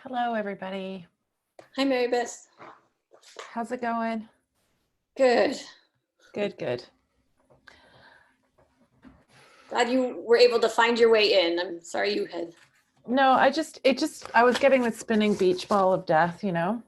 Hello, everybody. Hi, Mary Beth. How's it going? Good. Good, good. Glad you were able to find your way in. I'm sorry you had. No, I was getting the spinning beach ball of death, you know?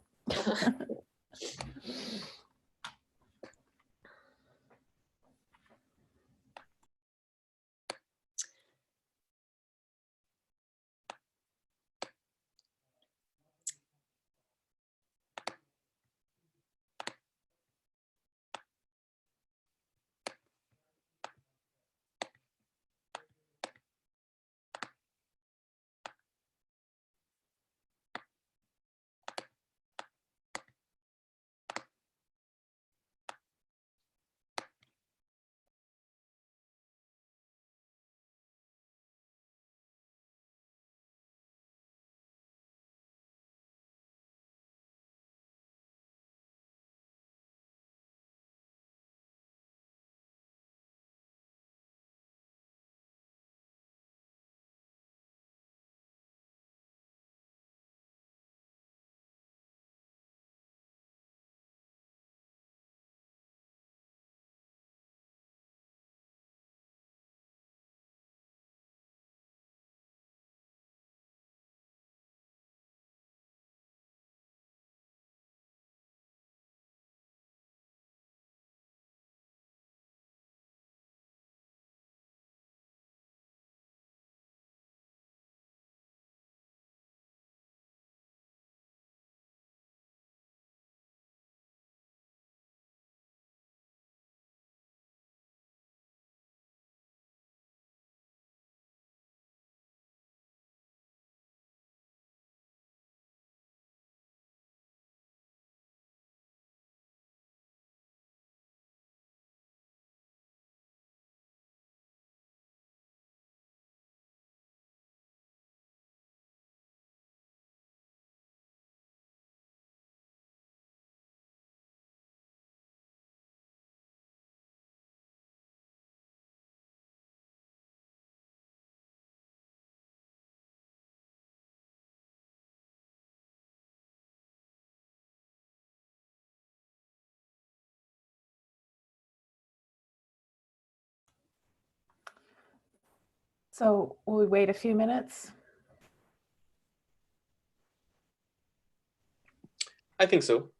So will we wait a few minutes? I think so.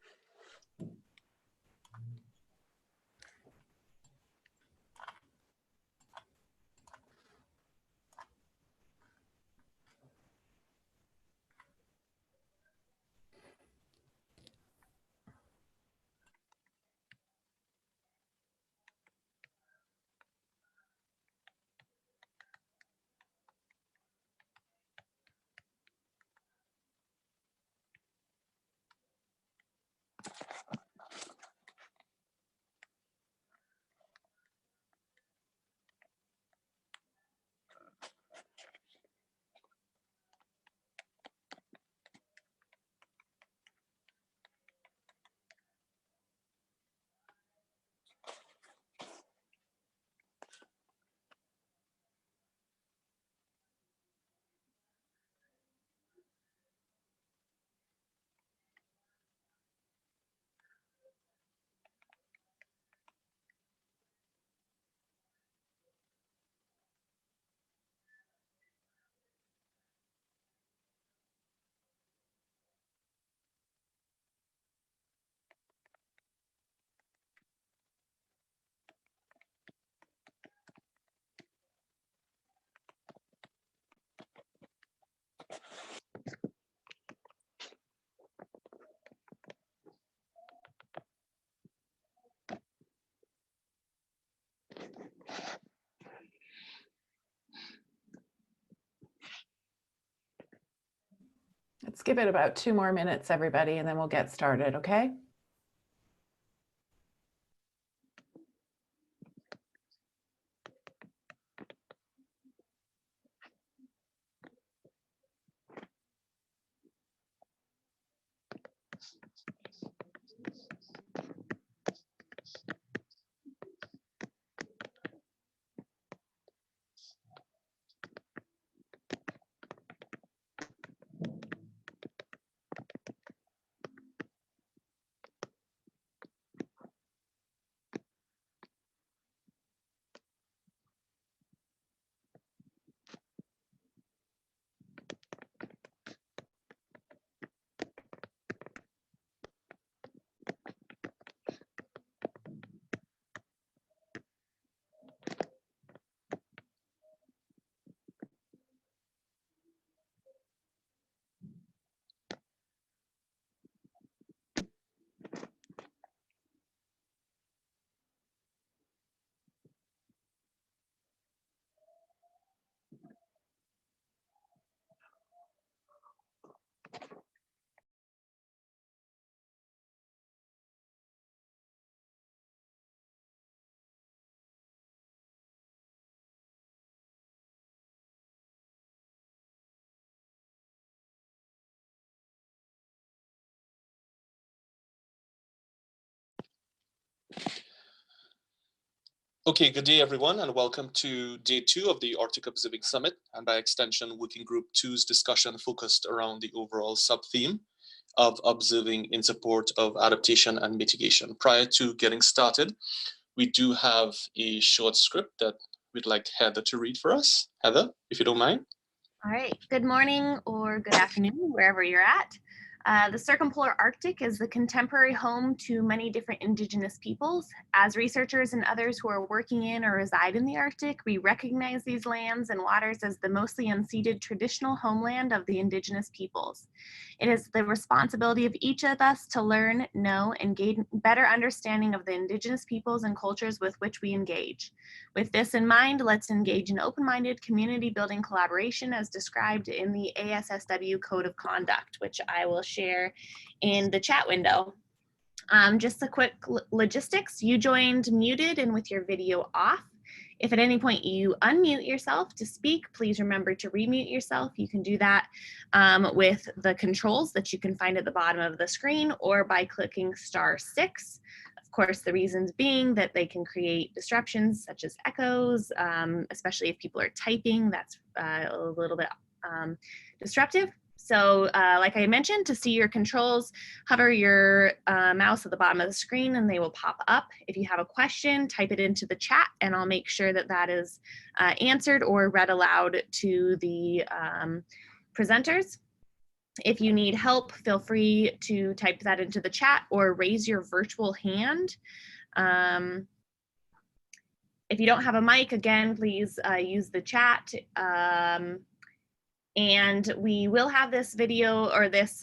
Let's give it about 2 more minutes, everybody, and then we'll get started, okay? Okay, good day everyone, and welcome to day 2 of the Arctic Observing Summit, and by extension, Working Group 2's discussion focused around the overall sub-theme of observing in support of adaptation and mitigation. Prior to getting started, we do have a short script that we'd like Heather to read for us. Heather, if you don't mind. All right, good morning or good afternoon, wherever you're at. The circumpolar Arctic is the contemporary home to many different indigenous peoples. As researchers and others who are working in or reside in the Arctic, we recognize these lands and waters as the mostly unceded traditional homeland of the indigenous peoples. It is the responsibility of each of us to learn, know, and gain better understanding of the indigenous peoples and cultures with which we engage. With this in mind, let's engage in open-minded community building collaboration as described in the ASSW Code of Conduct, which I will share in the chat window. Just a quick logistics. You joined muted and with your video off. If at any point you unmute yourself to speak, please remember to remute yourself. You can do that with the controls that you can find at the bottom of the screen or by clicking *6. Of course, the reasons being that they can create disruptions such as echoes, especially if people are typing, that's a little bit disruptive. So like I mentioned, to see your controls, hover your mouse at the bottom of the screen and they will pop up. If you have a question, type it into the chat and I'll make sure that that is answered or read aloud to the presenters. If you need help, feel free to type that into the chat or raise your virtual hand. If you don't have a mic, again, please use the chat. And we will have this video or this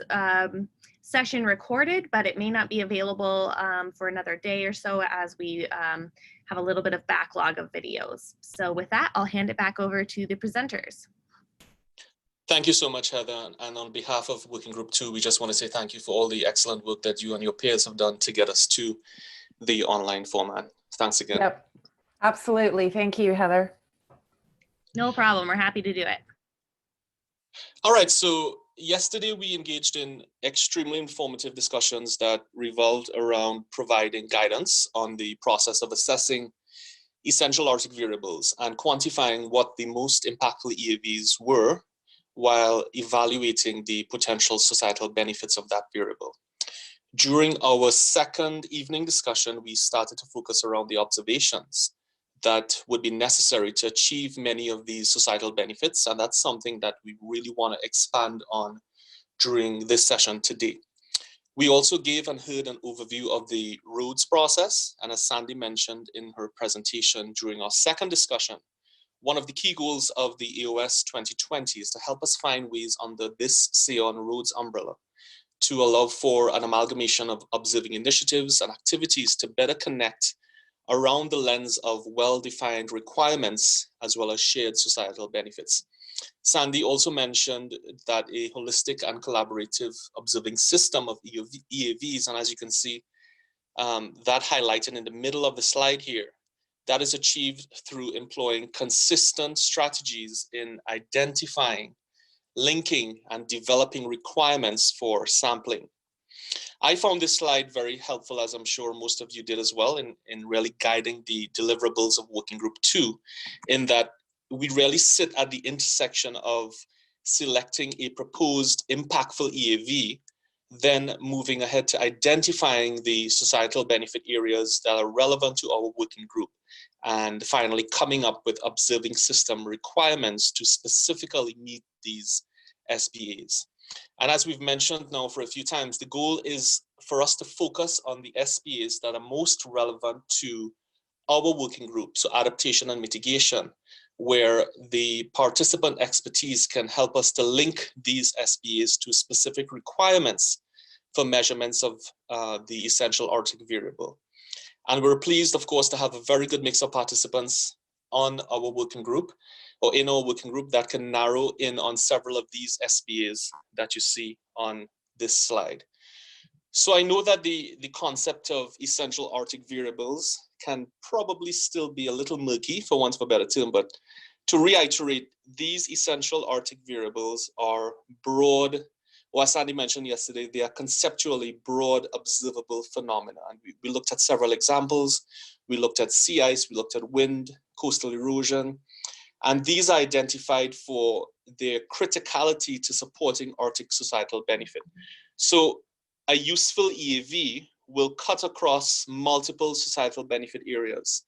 session recorded, but it may not be available for another day or so as we have a little bit of backlog of videos. So with that, I'll hand it back over to the presenters. Thank you so much, Heather. And on behalf of Working Group 2, we just want to say thank you for all the excellent work that you and your peers have done to get us to the online format. Thanks again. Yep, absolutely. Thank you, Heather. No problem. We're happy to do it. All right, so yesterday we engaged in extremely informative discussions that revolved around providing guidance on the process of assessing essential Arctic variables and quantifying what the most impactful EAVs were while evaluating the potential societal benefits of that variable. During our second evening discussion, we started to focus around the observations that would be necessary to achieve many of these societal benefits, and that's something that we really want to expand on during this session today. We also gave and heard an overview of the roads process, and as Sandy mentioned in her presentation during our second discussion, one of the key goals of the AOS 2020 is to help us find ways under this Say on Roads umbrella to allow for an amalgamation of observing initiatives and activities to better connect around the lens of well-defined requirements as well as shared societal benefits. Sandy also mentioned that a holistic and collaborative observing system of EAVs, and as you can see, that highlighted in the middle of the slide here, that is achieved through employing consistent strategies in identifying, linking, and developing requirements for sampling. I found this slide very helpful, as I'm sure most of you did as well, in really guiding the deliverables of Working Group 2, in that we really sit at the intersection of selecting a proposed impactful EAV, then moving ahead to identifying the societal benefit areas that are relevant to our working group, and finally coming up with observing system requirements to specifically meet these SBAs. And as we've mentioned now for a few times, the goal is for us to focus on the SBAs that are most relevant to our working group, so adaptation and mitigation, where the participant expertise can help us to link these SBAs to specific requirements for measurements of the essential Arctic variable. And we're pleased, of course, to have a very good mix of participants on our working group, or in our working group, that can narrow in on several of these SBAs that you see on this slide. So I know that the concept of essential Arctic variables can probably still be a little murky, for want of a better term, but to reiterate, these essential Arctic variables are broad or as Sandy mentioned yesterday, they are conceptually broad observable phenomena. And we looked at several examples. We looked at sea ice, we looked at wind, coastal erosion, and these are identified for their criticality to supporting Arctic societal benefit. So a useful EAV will cut across multiple societal benefit areas,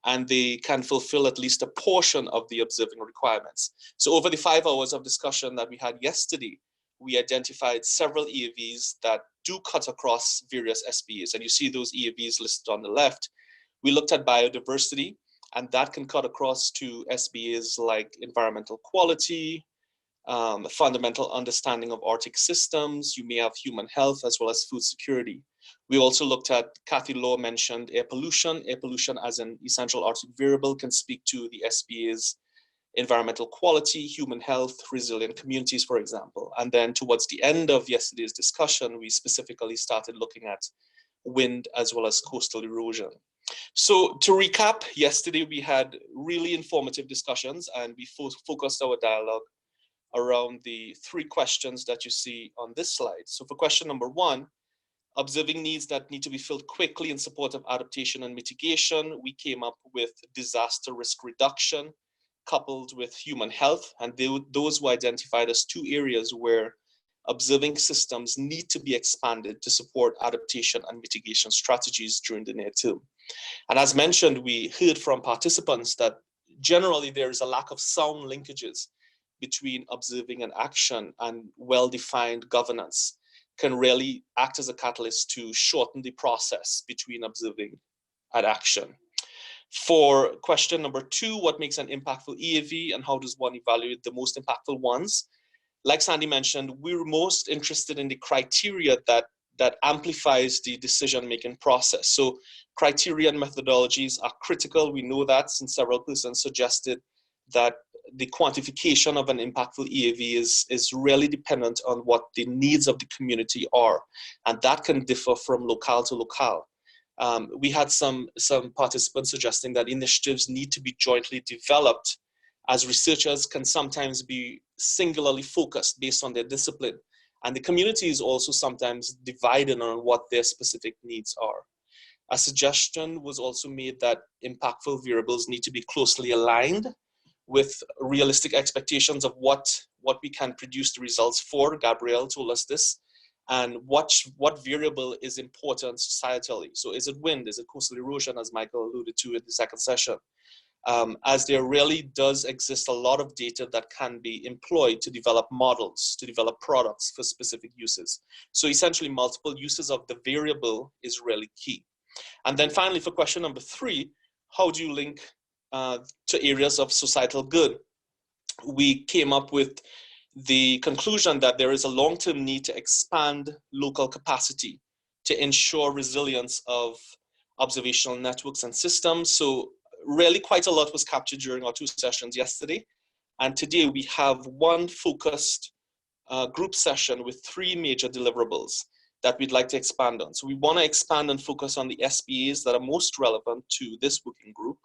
and they can fulfill at least a portion of the observing requirements. So over the 5 hours of discussion that we had yesterday, we identified several EAVs that do cut across various SBAs, and you see those EAVs listed on the left. We looked at biodiversity, and that can cut across to SBAs like environmental quality, fundamental understanding of Arctic systems. You may have human health as well as food security. We also looked at, Kathy Law mentioned air pollution. Air pollution as an essential Arctic variable can speak to the SBA's environmental quality, human health, resilient communities, for example. And then towards the end of yesterday's discussion, we specifically started looking at wind as well as coastal erosion. So to recap, yesterday we had really informative discussions, and we focused our dialogue around the 3 questions that you see on this slide. So for question number 1, observing needs that need to be filled quickly in support of adaptation and mitigation, we came up with disaster risk reduction coupled with human health, and those were identified as 2 areas where observing systems need to be expanded to support adaptation and mitigation strategies during the near term. And as mentioned, we heard from participants that generally there is a lack of sound linkages between observing and action, and well-defined governance can really act as a catalyst to shorten the process between observing and action. For question number 2, what makes an impactful EAV and how does one evaluate the most impactful ones? Like Sandy mentioned, we're most interested in the criteria that amplifies the decision-making process. So criteria and methodologies are critical. We know that, since several persons suggested that the quantification of an impactful EAV is really dependent on what the needs of the community are. And that can differ from locale to locale. We had some participants suggesting that initiatives need to be jointly developed, as researchers can sometimes be singularly focused based on their discipline. And the community is also sometimes divided on what their specific needs are. A suggestion was also made that impactful variables need to be closely aligned with realistic expectations of what we can produce the results for. Gabrielle told us this. And what variable is important societally. So is it wind? Is it coastal erosion, as Michael alluded to in the second session? As there really does exist a lot of data that can be employed to develop models, to develop products for specific uses. So essentially multiple uses of the variable is really key. And then finally, for question number 3, how do you link to areas of societal good? We came up with the conclusion that there is a long-term need to expand local capacity to ensure resilience of observational networks and systems. So really quite a lot was captured during our 2 sessions yesterday. And today we have one focused group session with 3 major deliverables that we'd like to expand on. So we want to expand and focus on the SBAs that are most relevant to this working group,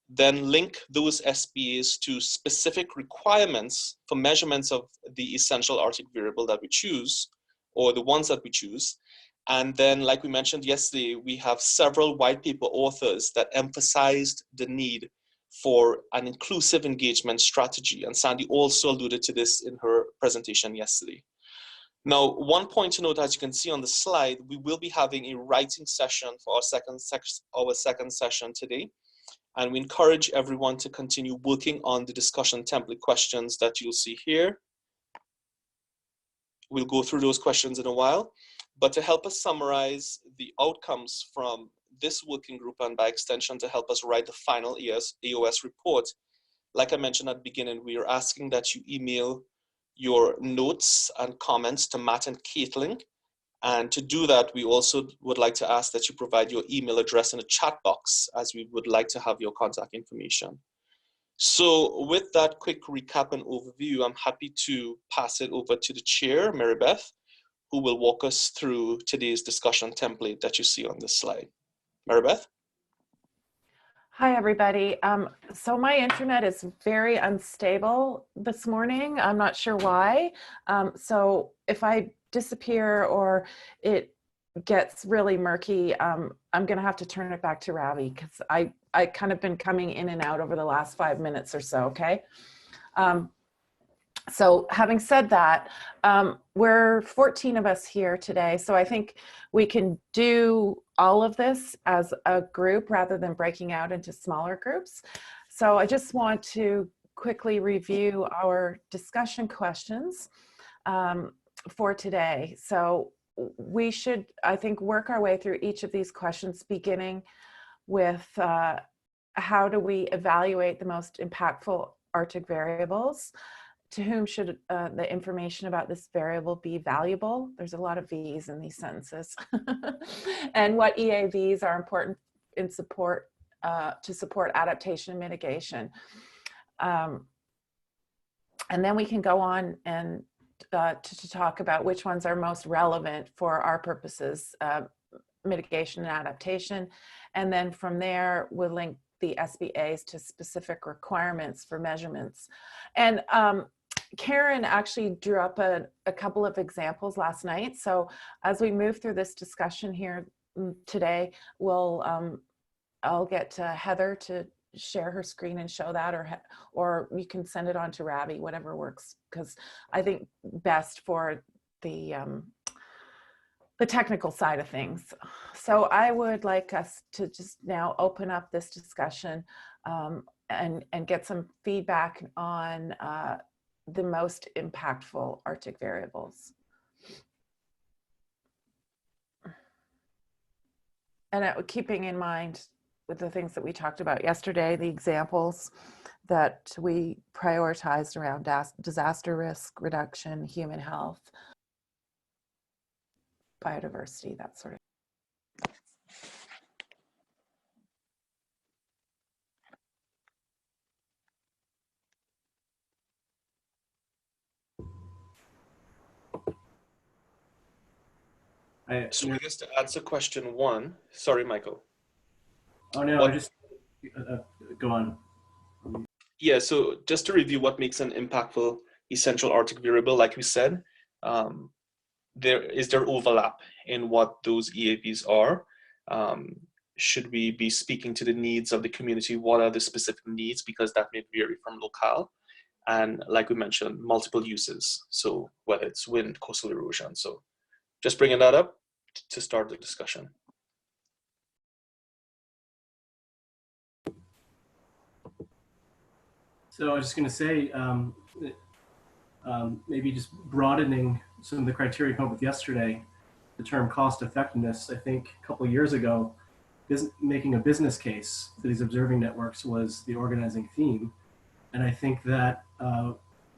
then link those SBAs to specific requirements for measurements of the essential Arctic variable that we choose, or the ones that we choose. And then, like we mentioned yesterday, we have several white paper authors that emphasized the need for an inclusive engagement strategy. And Sandy also alluded to this in her presentation yesterday. Now, one point to note, as you can see on the slide, we will be having a writing session for our second session today. And we encourage everyone to continue working on the discussion template questions that you'll see here. We'll go through those questions in a while. But to help us summarize the outcomes from this working group, and by extension to help us write the final AOS report, like I mentioned at the beginning, we are asking that you email your notes and comments to Matt and Caitlin. And to do that, we also would like to ask that you provide your email address in the chat box, as we would like to have your contact information. So with that quick recap and overview, I'm happy to pass it over to the chair, Mary Beth, who will walk us through today's discussion template that you see on this slide. Mary Beth? Hi, everybody. So my internet is very unstable this morning. I'm not sure why. So if I disappear or it gets really murky, I'm going to have to turn it back to Ravi because I kind of been coming in and out over the last 5 minutes or so, okay? So having said that, we're 14 of us here today, so I think we can do all of this as a group rather than breaking out into smaller groups. So I just want to quickly review our discussion questions for today. So we should, I think, work our way through each of these questions, beginning with how do we evaluate the most impactful Arctic variables? To whom should the information about this variable be valuable? There's a lot of V's in these sentences. And what EAVs are important in support to support adaptation and mitigation. And then we can go on and to talk about which ones are most relevant for our purposes, mitigation and adaptation. And then from there, we'll link the SBAs to specific requirements for measurements. And Karen actually drew up a couple of examples last night. So as we move through this discussion here today, I'll get Heather to share her screen and show that, or you can send it on to Ravi, whatever works, because I think best for the technical side of things. So I would like us to just now open up this discussion and get some feedback on the most impactful Arctic variables. And keeping in mind with the things that we talked about yesterday, the examples that we prioritized around disaster risk reduction, human health, biodiversity, that sort of. So I guess to answer question one, sorry, Michael. Oh no, I just go on. Yeah, so just to review what makes an impactful essential Arctic variable, like we said, there overlap in what those EAVs are. Should we be speaking to the needs of the community? What are the specific needs? Because that may vary from locale. And like we mentioned, multiple uses. So whether it's wind, coastal erosion. So just bringing that up to start the discussion. So I was just going to say, maybe just broadening some of the criteria come up with yesterday, the term cost effectiveness. I think a couple of years ago, making a business case for these observing networks was the organizing theme. And I think that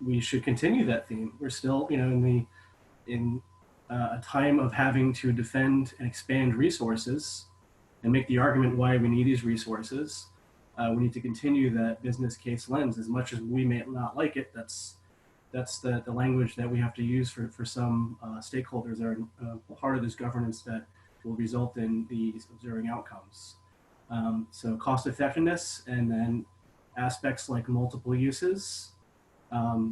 we should continue that theme. We're still, in a time of having to defend and expand resources and make the argument why we need these resources. We need to continue that business case lens. As much as we may not like it, that's the language that we have to use for some stakeholders that are a part of this governance that will result in these observing outcomes. So cost effectiveness, and then aspects like multiple uses,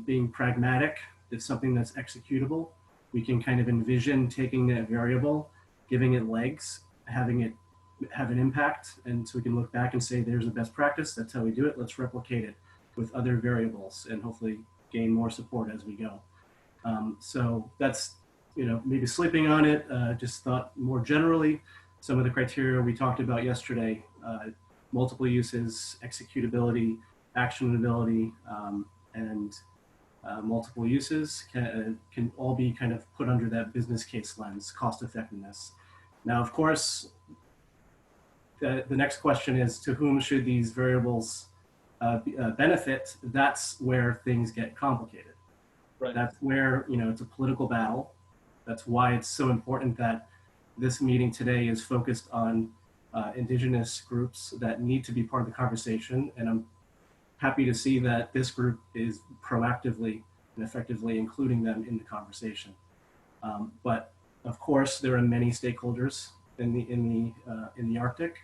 being pragmatic, it's something that's executable. We can kind of envision taking that variable, giving it legs, having it have an impact, and so we can look back and say, there's a best practice, that's how we do it, let's replicate it with other variables and hopefully gain more support as we go. So that's, maybe sleeping on it, just thought more generally, some of the criteria we talked about yesterday, multiple uses, executability, actionability, and multiple uses can all be kind of put under that business case lens, cost effectiveness. Now, of course, the next question is, to whom should these variables benefit? That's where things get complicated. Right. That's where, it's a political battle. That's why it's so important that this meeting today is focused on Indigenous groups that need to be part of the conversation. And I'm happy to see that this group is proactively and effectively including them in the conversation. But of course, there are many stakeholders in the Arctic,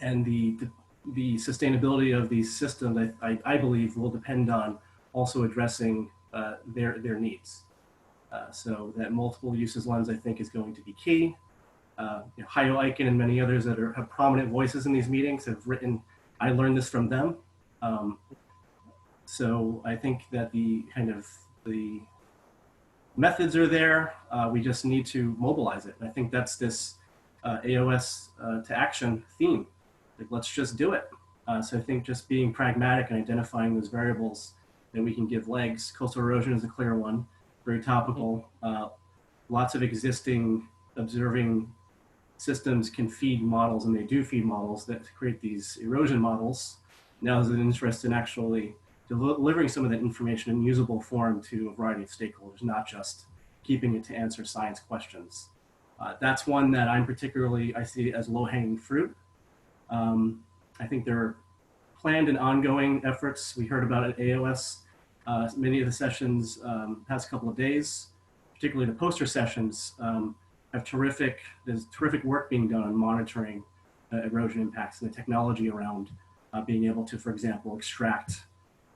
And the sustainability of these systems, I believe, will depend on also addressing their needs. So that multiple uses lens, I think, is going to be key. Hayo Aiken and many others that have prominent voices in these meetings have written, I learned this from them. So I think that the methods are there. We just need to mobilize it. And I think that's this AOS to action theme. Like, let's just do it. So I think just being pragmatic and identifying those variables that we can give legs. Coastal erosion is a clear one, very topical. Lots of existing observing systems can feed models, and they do feed models that create these erosion models. Now there's an interest in actually delivering some of that information in usable form to a variety of stakeholders, not just keeping it to answer science questions. That's one that I see as low-hanging fruit. I think there are planned and ongoing efforts. We heard about at AOS, many of the sessions past couple of days, particularly the poster sessions, there's terrific work being done on monitoring erosion impacts and the technology around being able to, for example, extract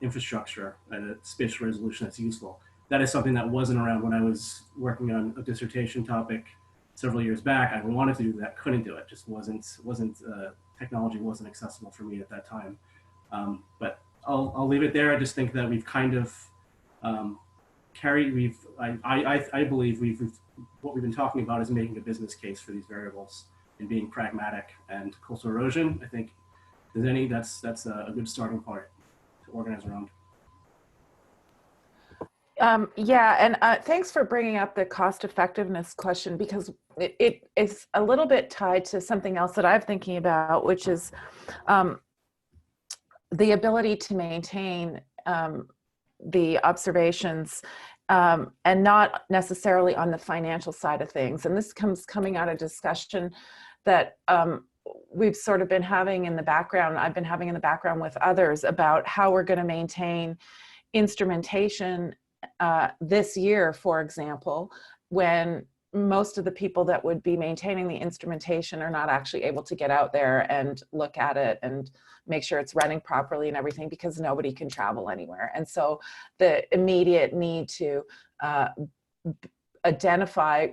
infrastructure at a spatial resolution that's useful. That is something that wasn't around when I was working on a dissertation topic several years back. I wanted to do that, couldn't do it. Just technology wasn't accessible for me at that time. But I'll leave it there. I just think that we've kind of I believe what we've been talking about is making a business case for these variables and being pragmatic. And coastal erosion, I think, that's a good starting point to organize around. Yeah, and thanks for bringing up the cost effectiveness question, because it is a little bit tied to something else that I'm thinking about, which is the ability to maintain the observations and not necessarily on the financial side of things. And this coming out of discussion that we've sort of been having in the background, I've been having in the background with others about how we're going to maintain instrumentation this year, for example, when most of the people that would be maintaining the instrumentation are not actually able to get out there and look at it and make sure it's running properly and everything, because nobody can travel anywhere. And so the immediate need to identify,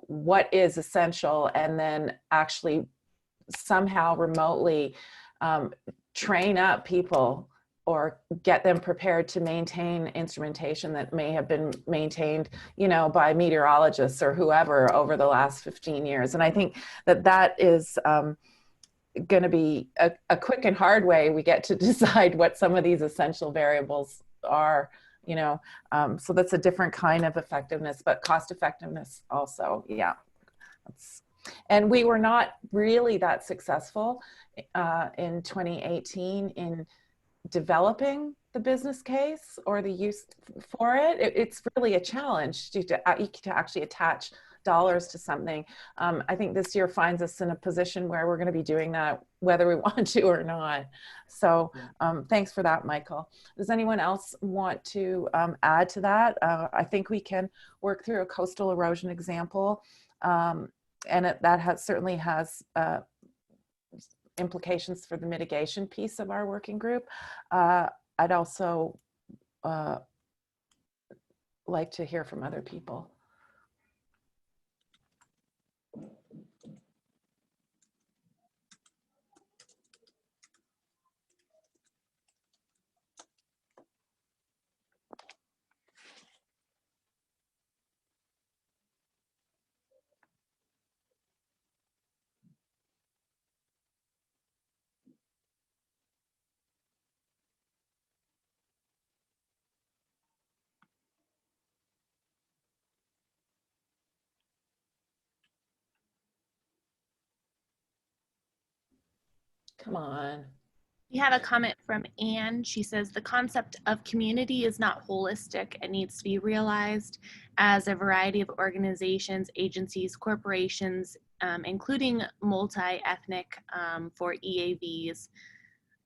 what is essential, and then actually somehow remotely train up people or get them prepared to maintain instrumentation that may have been maintained, by meteorologists or whoever over the last 15 years. And I think that is going to be a quick and hard way we get to decide what some of these essential variables are, so that's a different kind of effectiveness, but cost effectiveness also, yeah. And we were not really that successful in 2018 in developing the business case or the use for it. It's really a challenge to actually attach dollars to something. I think this year finds us in a position where we're going to be doing that whether we want to or not. So thanks for that, Michael. Does anyone else want to add to that? I think we can work through a coastal erosion example, and that certainly has implications for the mitigation piece of our working group. I'd also like to hear from other people. Come on. We have a comment from Anne. She says, the concept of community is not holistic and needs to be realized as a variety of organizations, agencies, corporations, including multi-ethnic for EAVs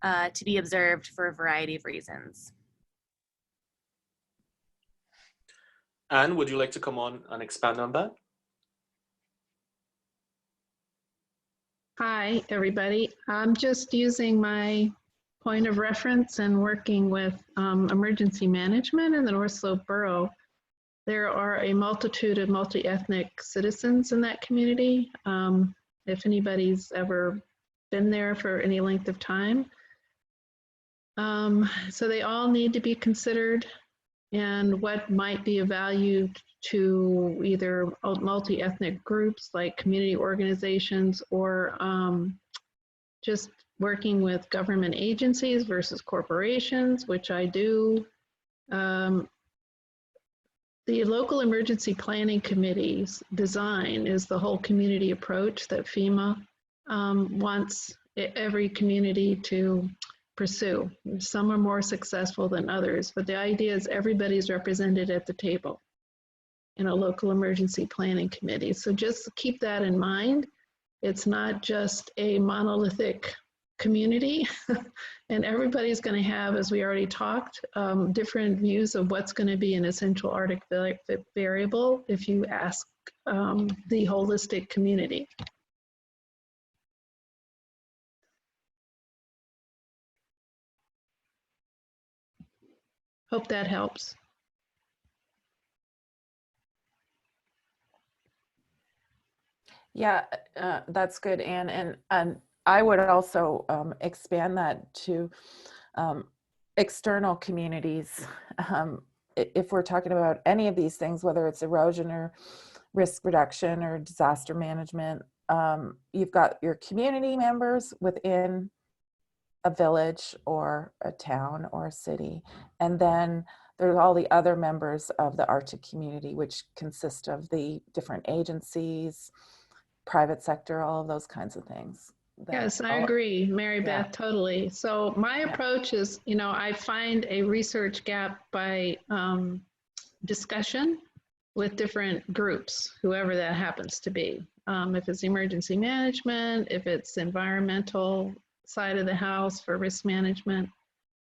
to be observed for a variety of reasons. Anne, would you like to come on and expand on that? Hi, everybody. I'm just using my point of reference and working with emergency management in the North Slope Borough. There are a multitude of multi-ethnic citizens in that community. If anybody's ever been there for any length of time. So they all need to be considered, and what might be of value to either multi-ethnic groups like community organizations or just working with government agencies versus corporations, which I do. The local emergency planning committee's design is the whole community approach that FEMA wants every community to pursue. Some are more successful than others, but the idea is everybody's represented at the table in a local emergency planning committee. So just keep that in mind. It's not just a monolithic community and everybody's going to have, as we already talked, different views of what's going to be an essential Arctic variable if you ask the holistic community. Hope that helps. Yeah, that's good, Anne. And I would also expand that to external communities. If we're talking about any of these things, whether it's erosion or risk reduction or disaster management, you've got your community members within a village or a town or a city. And then there's all the other members of the Arctic community, which consist of the different agencies, private sector, all of those kinds of things. Yes, I agree, Mary Beth, totally. So my approach is, you know, I find a research gap by discussion with different groups, whoever that happens to be. If it's emergency management, if it's environmental side of the house for risk management,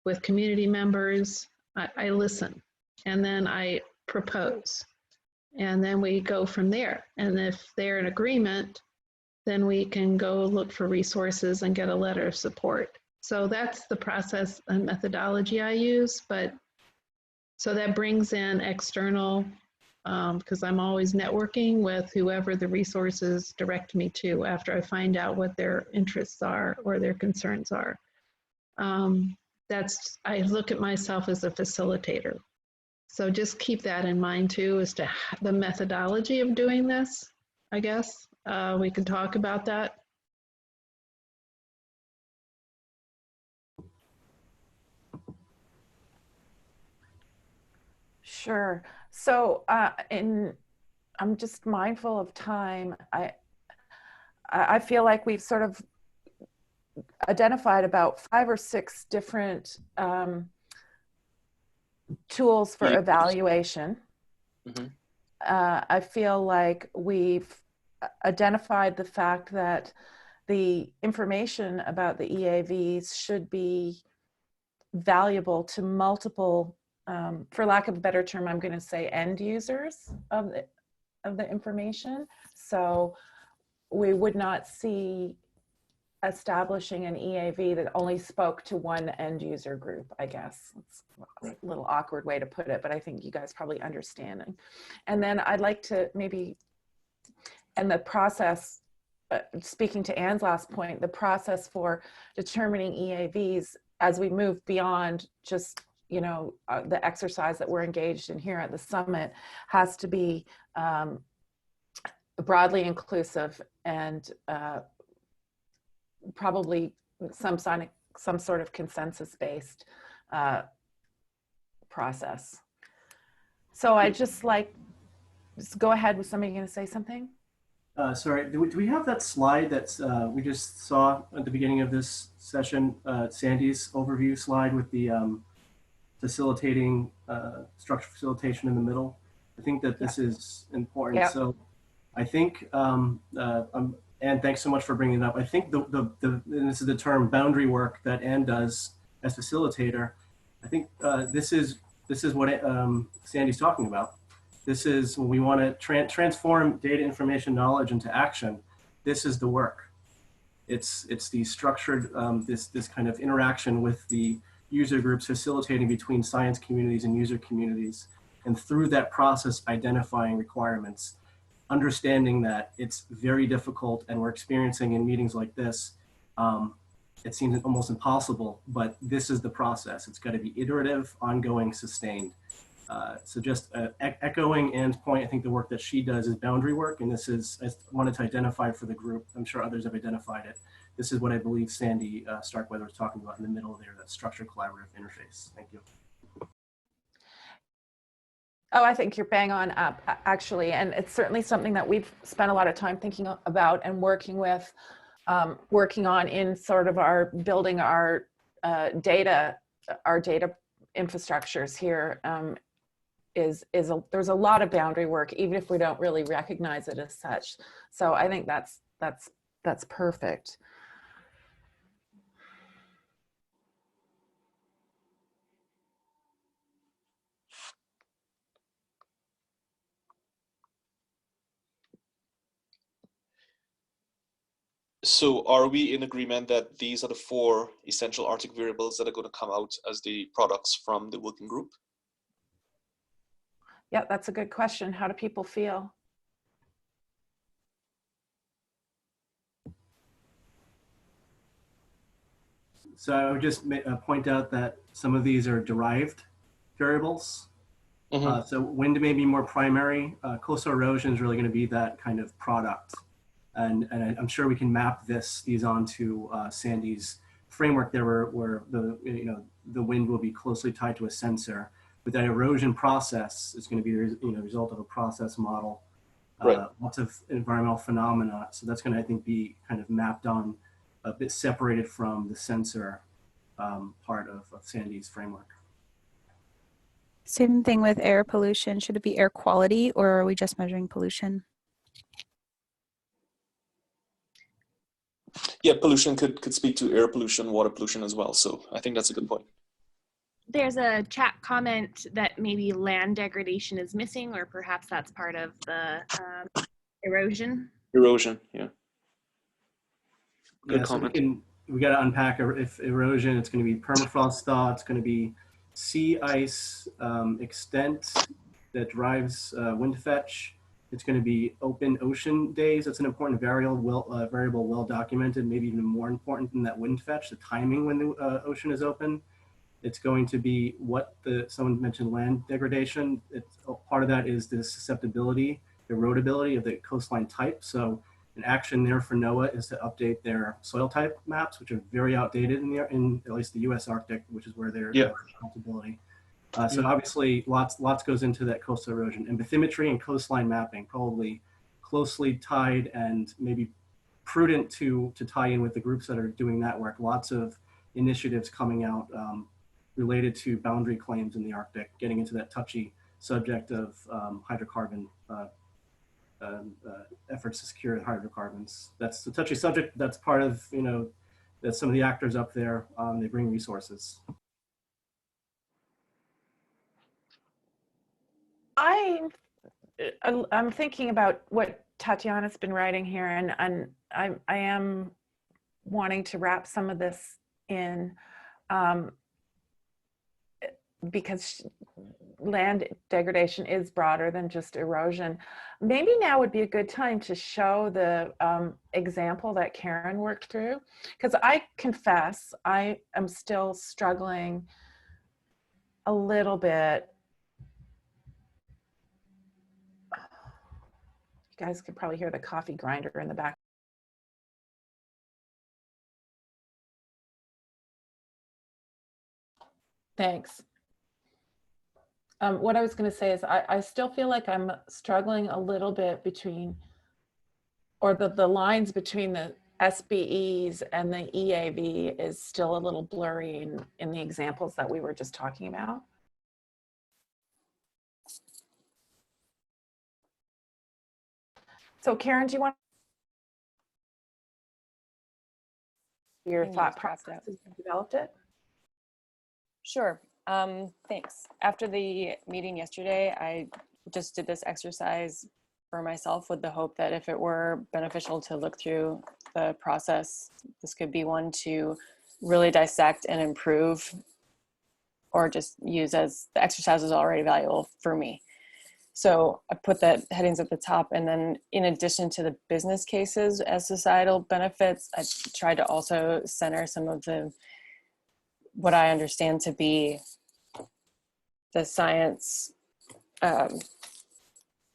with community members, I listen, and then I propose. And then we go from there. And if they're in agreement, then we can go look for resources and get a letter of support. So that's the process and methodology I use. But so that brings in external, because I'm always networking with whoever the resources direct me to after I find out what their interests are or their concerns are. I look at myself as a facilitator. So just keep that in mind too, as to the methodology of doing this, I guess. We can talk about that. Sure. So I'm just mindful of time. I feel like we've sort of identified about 5 or 6 different tools for evaluation. Mm-hmm. I feel like we've identified the fact that the information about the EAVs should be valuable to multiple, for lack of a better term, I'm going to say end users of the information. So we would not see establishing an EAV that only spoke to one end user group, I guess. It's a little awkward way to put it, but I think you guys probably understand. And then I'd like to maybe, and the process, speaking to Anne's last point, the process for determining EAVs as we move beyond just, you know, the exercise that we're engaged in here at the summit has to be broadly inclusive and probably some sort of consensus-based process. So I just go ahead. Was somebody going to say something? Sorry, do we have that slide that we just saw at the beginning of this session, Sandy's overview slide with the facilitating, structure facilitation in the middle? I think that this is important. Yep. So I think, Anne, thanks so much for bringing it up. I think and this is the term boundary work that Anne does as facilitator. I think this is what Sandy's talking about. This is when we want to transform data, information, knowledge into action. This is the work. It's the structured, this kind of interaction with the user groups, facilitating between science communities and user communities. And through that process, identifying requirements, understanding that it's very difficult, and we're experiencing in meetings like this, it seems almost impossible, but this is the process. It's got to be iterative, ongoing, sustained. So just echoing Anne's point, I think the work that she does is boundary work, and this is, I wanted to identify for the group, I'm sure others have identified it. This is what I believe Sandy Starkweather was talking about in the middle there, that structured collaborative interface. Thank you. Oh, I think you're bang on up, actually. And it's certainly something that we've spent a lot of time thinking about and working on in sort of our building our data infrastructures here. There's a lot of boundary work, even if we don't really recognize it as such. So I think that's perfect. So are we in agreement that these are the 4 essential Arctic variables that are going to come out as the products from the working group? Yeah, that's a good question. How do people feel? So I would just point out that some of these are derived variables. So wind may be more primary. Coastal erosion is really going to be that kind of product. And I'm sure we can map these onto Sandy's framework there, where the wind will be closely tied to a sensor. But that erosion process is going to be the result of a process model, right. Lots of environmental phenomena. So that's going to, I think, be kind of mapped on, a bit separated from the sensor part of Sandy's framework. Same thing with air pollution. Should it be air quality, or are we just measuring pollution? Yeah, pollution could speak to air pollution, water pollution as well. So I think that's a good point. There's a chat comment that maybe land degradation is missing, or perhaps that's part of the erosion. Erosion, yeah. Good Yeah, comment. so we got to unpack if erosion. It's going to be permafrost thaw. It's going to be sea ice extent that drives wind fetch. It's going to be open ocean days. That's an important variable, well documented, maybe even more important than that wind fetch, the timing when the ocean is open. It's going to be someone mentioned land degradation. Part of that is the susceptibility, erodibility of the coastline type. So an action there for NOAA is to update their soil type maps, which are very outdated in at least the U.S. Arctic, which is where their responsibility. So obviously lots goes into that coastal erosion, and bathymetry and coastline mapping, probably closely tied and maybe prudent to tie in with the groups that are doing that work. Lots of initiatives coming out related to boundary claims in the Arctic, getting into that touchy subject of hydrocarbon efforts to secure hydrocarbons. That's the touchy subject. That's part of, that some of the actors up there, they bring resources. I'm thinking about what Tatiana's been writing here, and I am wanting to wrap some of this in because land degradation is broader than just erosion. Maybe now would be a good time to show the example that Karen worked through, because I confess I am still struggling a little bit. You guys could probably hear the coffee grinder in the back. Thanks. What I was going to say is I still feel like I'm struggling a little bit between, or the lines between the SBEs and the EAV is still a little blurry in the examples that we were just talking about. So Karen, do you want your thought process as you developed it? Sure. Thanks. After the meeting yesterday, I just did this exercise for myself with the hope that if it were beneficial to look through the process. This could be one to really dissect and improve, or just use as the exercise is already valuable for me. So I put that headings at the top, and then in addition to the business cases as societal benefits, I tried to also center some of what I understand to be the science, the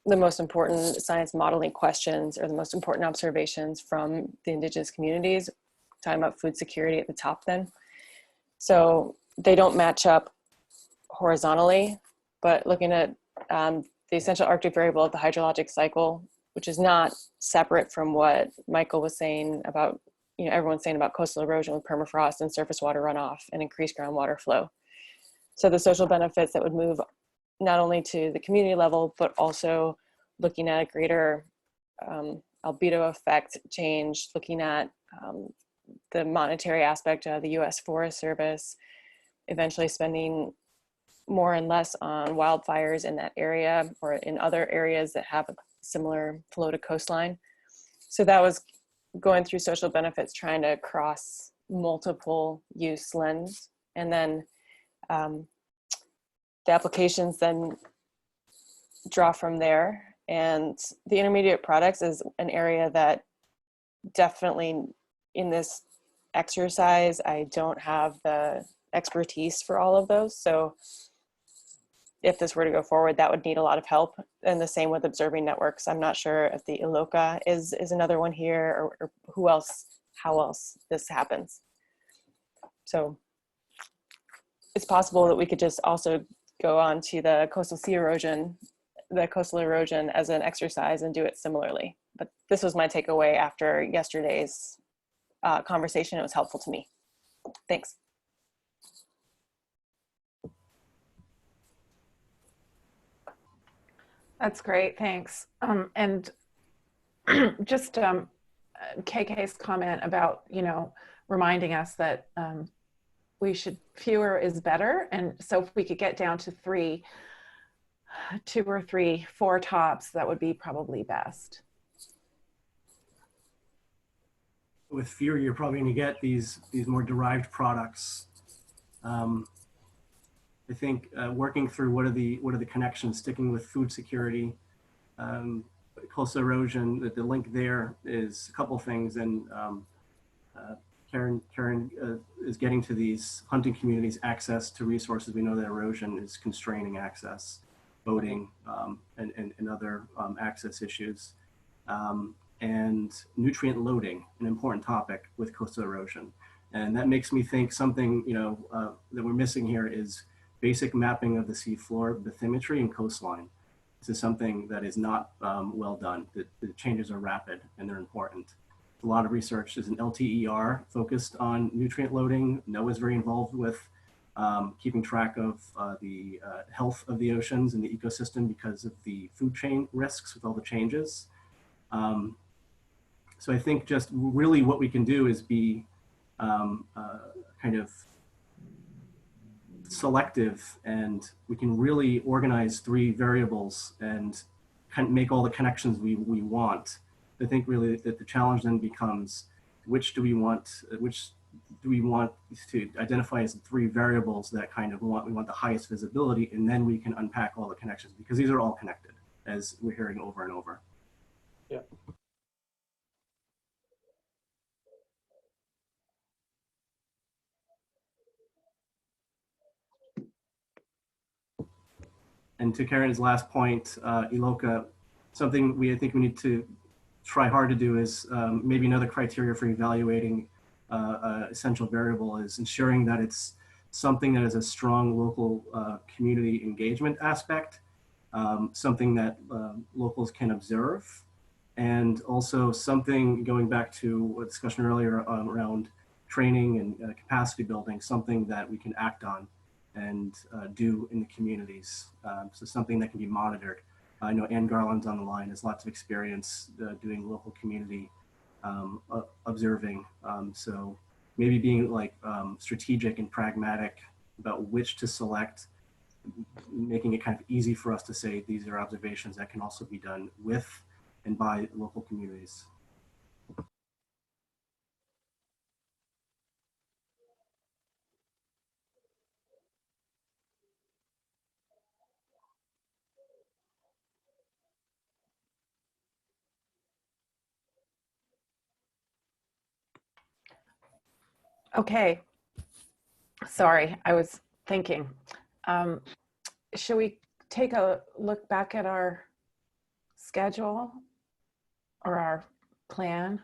most important science modeling questions, or the most important observations from the indigenous communities, talking about food security at the top then. So they don't match up horizontally, but looking at the essential Arctic variable of the hydrologic cycle, which is not separate from what Michael was saying about, everyone's saying about coastal erosion with permafrost and surface water runoff and increased groundwater flow. So the social benefits that would move not only to the community level, but also looking at a greater albedo effect change, looking at the monetary aspect of the US Forest Service, eventually spending more and less on wildfires in that area or in other areas that have a similar flow to coastline. So that was going through social benefits, trying to cross multiple use lens. And then the applications then draw from there. And the intermediate products is an area that definitely in this exercise, I don't have the expertise for all of those. So if this were to go forward, that would need a lot of help. And the same with observing networks. I'm not sure if the ILOCA is another one here, or who else, how else this happens. So it's possible that we could just also go on to the coastal erosion as an exercise and do it similarly. But this was my takeaway after yesterday's conversation. It was helpful to me. Thanks. That's great, thanks. And just KK's comment about, reminding us that we should, fewer is better. And so if we could get down to 2 or 3, 4 tops, that would be probably best. With fewer, you're probably going to get these more derived products. I think working through what are the connections, sticking with food security, coastal erosion, the link there is a couple things. And Karen is getting to these hunting communities access to resources. We know that erosion is constraining access, boating, and other access issues. And nutrient loading, an important topic with coastal erosion. And that makes me think something, that we're missing here is basic mapping of the seafloor bathymetry and coastline. This is something that is not well done. The changes are rapid and they're important. A lot of research. There's an LTER focused on nutrient loading. NOAA is very involved with keeping track of the health of the oceans and the ecosystem because of the food chain risks with all the changes. So I think just really what we can do is be kind of selective, and we can really organize 3 variables and kind of make all the connections we want. I think really that the challenge then becomes which do we want to identify as the 3 variables that we want the highest visibility, and then we can unpack all the connections because these are all connected, as we're hearing over and over. Yeah. And to Karen's last point, ILOCA, something I think we need to try hard to do is maybe another criteria for evaluating essential variable is ensuring that it's something that has a strong local community engagement aspect, something that locals can observe, and also something, going back to a discussion earlier around training and capacity building, something that we can act on and do in the communities. So something that can be monitored. I know Ann Garland's on the line, has lots of experience doing local community observing. So maybe being strategic and pragmatic about which to select, making it kind of easy for us to say these are observations that can also be done with and by local communities. Okay. Sorry, I was thinking. Should we take a look back at our schedule or our plan?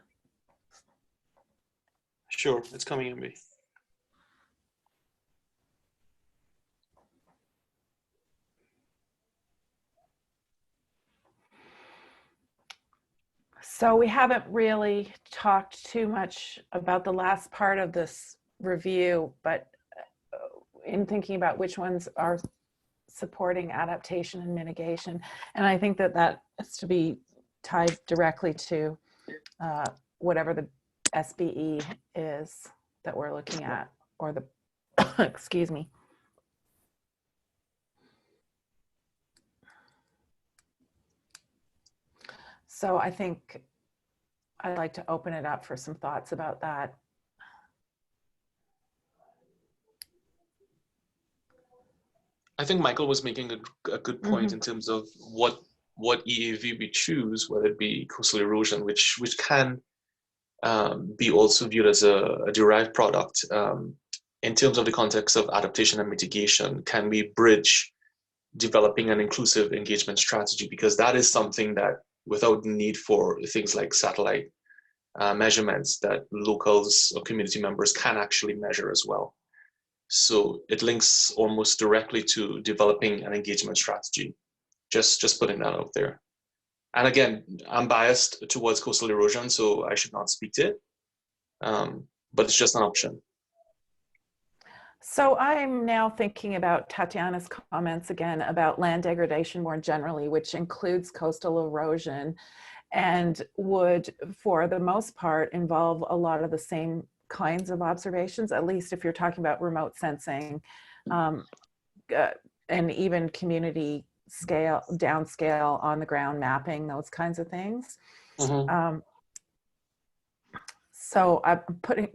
Sure, it's coming in me. So we haven't really talked too much about the last part of this review, but in thinking about which ones are supporting adaptation and mitigation, and I think that that is to be tied directly to whatever the SBE is that we're looking at, or the, excuse me. So I think I'd like to open it up for some thoughts about that. I think Michael was making a good point in terms of what EAV we choose, whether it be coastal erosion, which can be also viewed as a derived product. In terms of the context of adaptation and mitigation, can we bridge developing an inclusive engagement strategy? Because that is something that, without the need for things like satellite measurements, that locals or community members can actually measure as well. So it links almost directly to developing an engagement strategy. Just putting that out there. And again, I'm biased towards coastal erosion, so I should not speak to it. But it's just an option. So I'm now thinking about Tatiana's comments again about land degradation more generally, which includes coastal erosion, and would, for the most part, involve a lot of the same kinds of observations, at least if you're talking about remote sensing, and even community scale, downscale, on the ground mapping, those kinds of things. So I'm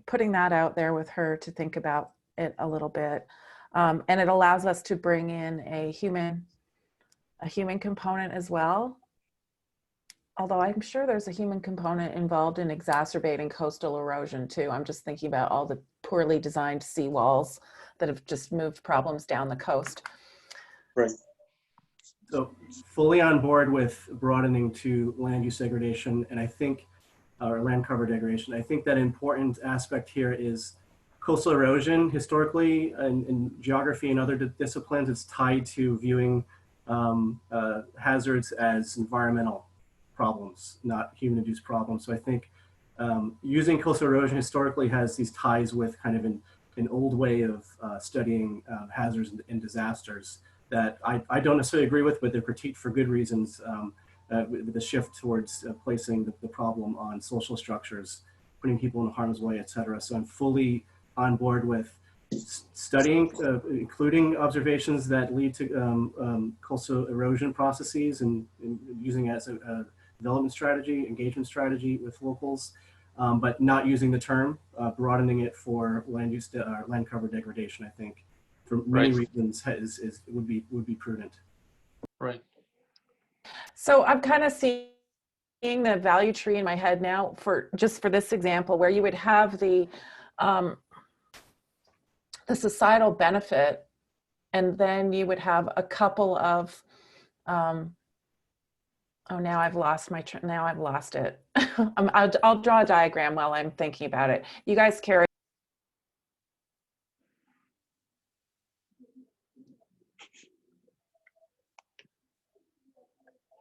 putting that out there with her to think about it a little bit. And it allows us to bring in a human component as well. Although I'm sure there's a human component involved in exacerbating coastal erosion too. I'm just thinking about all the poorly designed seawalls that have just moved problems down the coast. Right. So fully on board with broadening to land use degradation, and I think, or land cover degradation. I think that important aspect here is coastal erosion. Historically, in geography and other disciplines, it's tied to viewing hazards as environmental problems, not human-induced problems. So I think using coastal erosion historically has these ties with kind of an old way of studying hazards and disasters that I don't necessarily agree with, but they're critiqued for good reasons. With the shift towards placing the problem on social structures, putting people in harm's way, et cetera. So I'm fully on board with studying, including observations that lead to coastal erosion processes, and using it as a development strategy, engagement strategy with locals, but not using the term, broadening it for land use, land cover degradation, I think, for many reasons would be prudent. Right. So I'm kind of seeing the value tree in my head now for this example, where you would have the societal benefit, and then you would have a couple of oh, now I've lost now I've lost it. I'll draw a diagram while I'm thinking about it. You guys carry.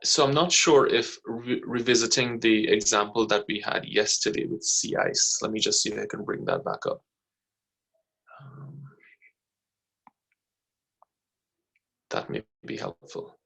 So I'm not sure if revisiting the example that we had yesterday with sea ice, let me just see if I can bring that back up. That may be helpful.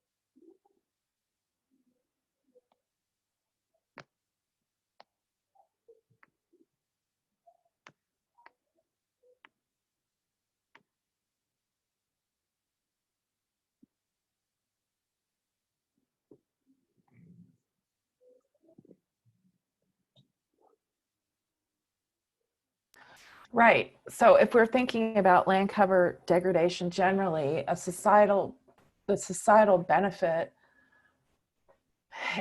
Right. So if we're thinking about land cover degradation generally, the societal benefit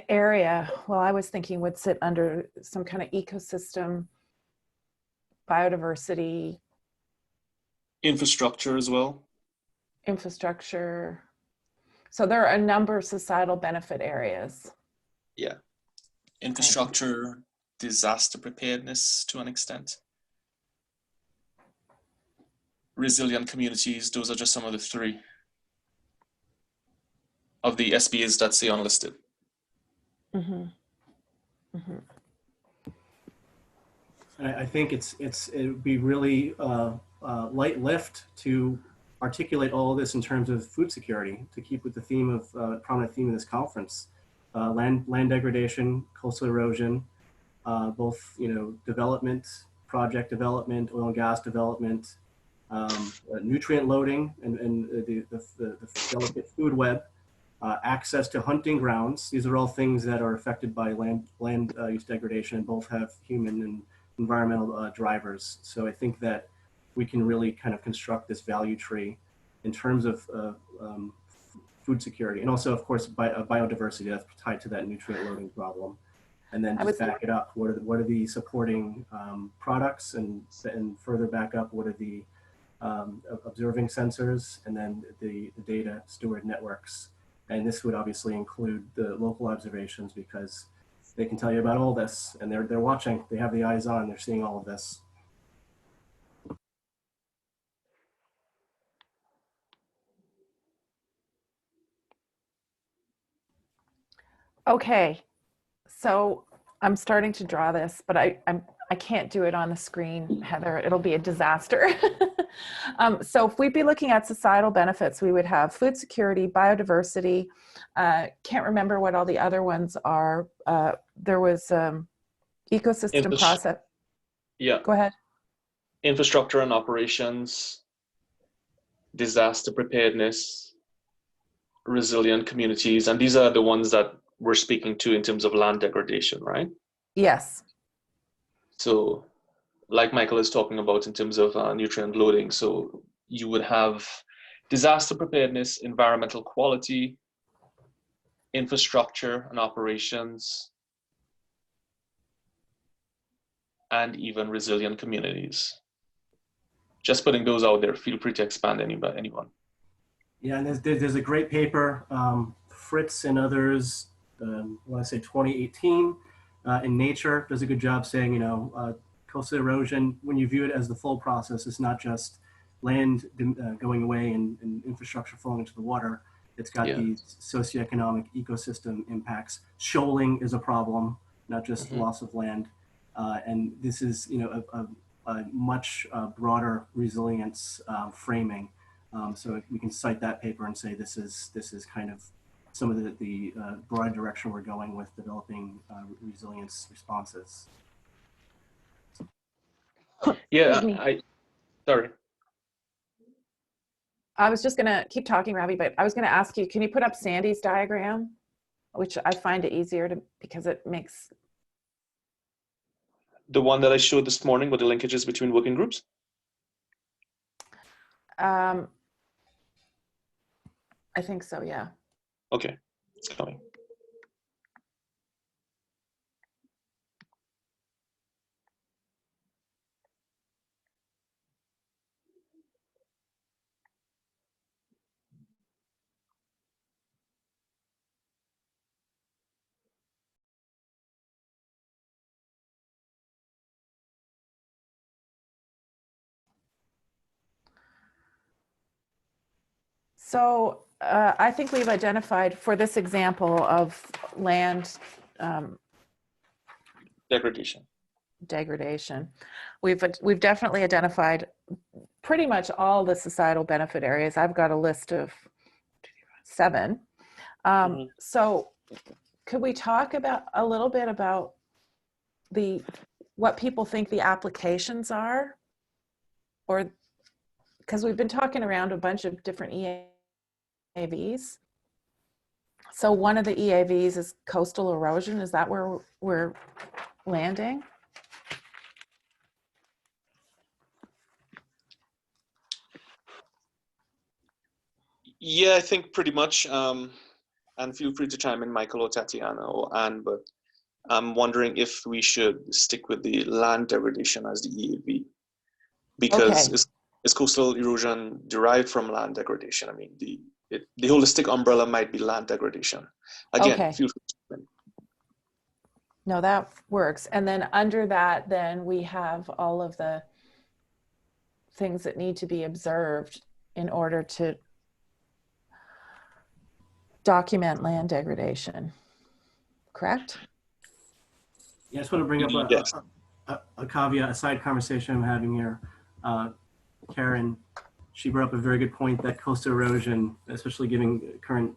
area, well, I was thinking would sit under some kind of ecosystem biodiversity, Infrastructure as well. infrastructure. So there are a number of societal benefit areas. Yeah. Infrastructure, disaster preparedness to an extent. Resilient communities, those are just some of the 3 of the SBAs that say unlisted. Mm-hmm. Mm-hmm. And I think it would be really light lift to articulate all of this in terms of food security, to keep with the theme of prominent theme of this conference. Land degradation, coastal erosion, both development, project development, oil and gas development, nutrient loading, and the delicate food web, access to hunting grounds. These are all things that are affected by land use degradation, and both have human and environmental drivers. So I think that we can really kind of construct this value tree in terms of food security, and also, of course, biodiversity that's tied to that nutrient loading problem. And then just back it up. What are the supporting products, and further back up, what are the observing sensors, and then the data steward networks. And this would obviously include the local observations, because they can tell you about all this, and they're watching. They have the eyes on. They're seeing all of this. Okay, so I'm starting to draw this, but I can't do it on the screen, Heather. It'll be a disaster. So if we'd be looking at societal benefits, we would have food security, biodiversity. Can't remember what all the other ones are. There was ecosystem process. Yeah. Go ahead. Infrastructure and operations, disaster preparedness, resilient communities, and these are the ones that we're speaking to in terms of land degradation, right? Yes. So like Michael is talking about in terms of nutrient loading, so you would have disaster preparedness, environmental quality, infrastructure and operations, and even resilient communities. Just putting those out there. Feel free to expand anyone. Yeah, and there's a great paper, Fritz and others, I want to say 2018, in Nature, does a good job saying, coastal erosion, when you view it as the full process, it's not just land going away and infrastructure falling into the water. It's got these socioeconomic ecosystem impacts. Shoaling is a problem, not just loss of land. And this is, a much broader resilience framing. So we can cite that paper and say this is kind of some of the broad direction we're going with developing resilience responses. Yeah, sorry. I was just gonna keep talking, Ravi, but I was gonna ask you, can you put up Sandy's diagram, which I find it easier because it makes. The one that I showed this morning with the linkages between working groups? I think so, yeah. Okay, it's coming. So I think we've identified for this example of land degradation. We've definitely identified pretty much all the societal benefit areas. I've got a list of 7. So could we talk about a little bit about what people think the applications are? Or because we've been talking around a bunch of different EAVs. So one of the EAVs is coastal erosion. Is that where we're landing? Yeah, I think pretty much. And feel free to chime in, Michael or Tatiana or Anne, but I'm wondering if we should stick with the land degradation as the EAV. because Okay. is coastal erosion derived from land degradation? I mean, the holistic umbrella might be land degradation. Again, Okay. feel free to. No, that works. And then under that, then we have all of the things that need to be observed in order to document land degradation. Correct? Yeah, I just want to bring up Yes. a caveat, a side conversation I'm having here. Karen, she brought up a very good point that coastal erosion, especially given current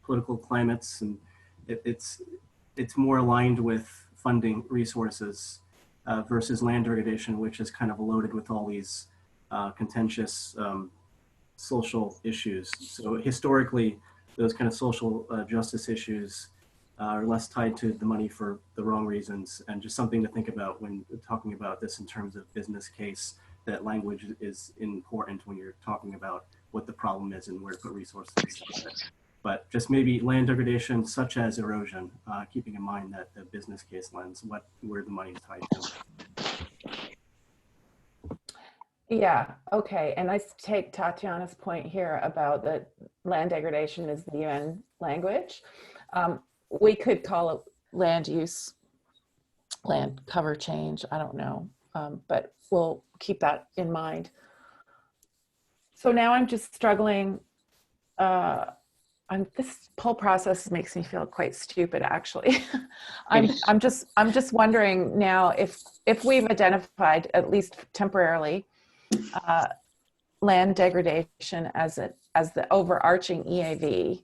political climates, and it's more aligned with funding resources versus land degradation, which is kind of loaded with all these contentious social issues. So historically, those kind of social justice issues are less tied to the money for the wrong reasons, and just something to think about when talking about this in terms of business case, that language is important when you're talking about what the problem is and where to put resources and stuff like that. But just maybe land degradation such as erosion, keeping in mind that the business case lens, where the money is tied to. Yeah, okay. And I take Tatiana's point here about that land degradation is the UN language. We could call it land use, land cover change, I don't know, but we'll keep that in mind. So now I'm just struggling. This whole process makes me feel quite stupid, actually. I'm just wondering now if we've identified, at least temporarily, land degradation as the overarching EAV,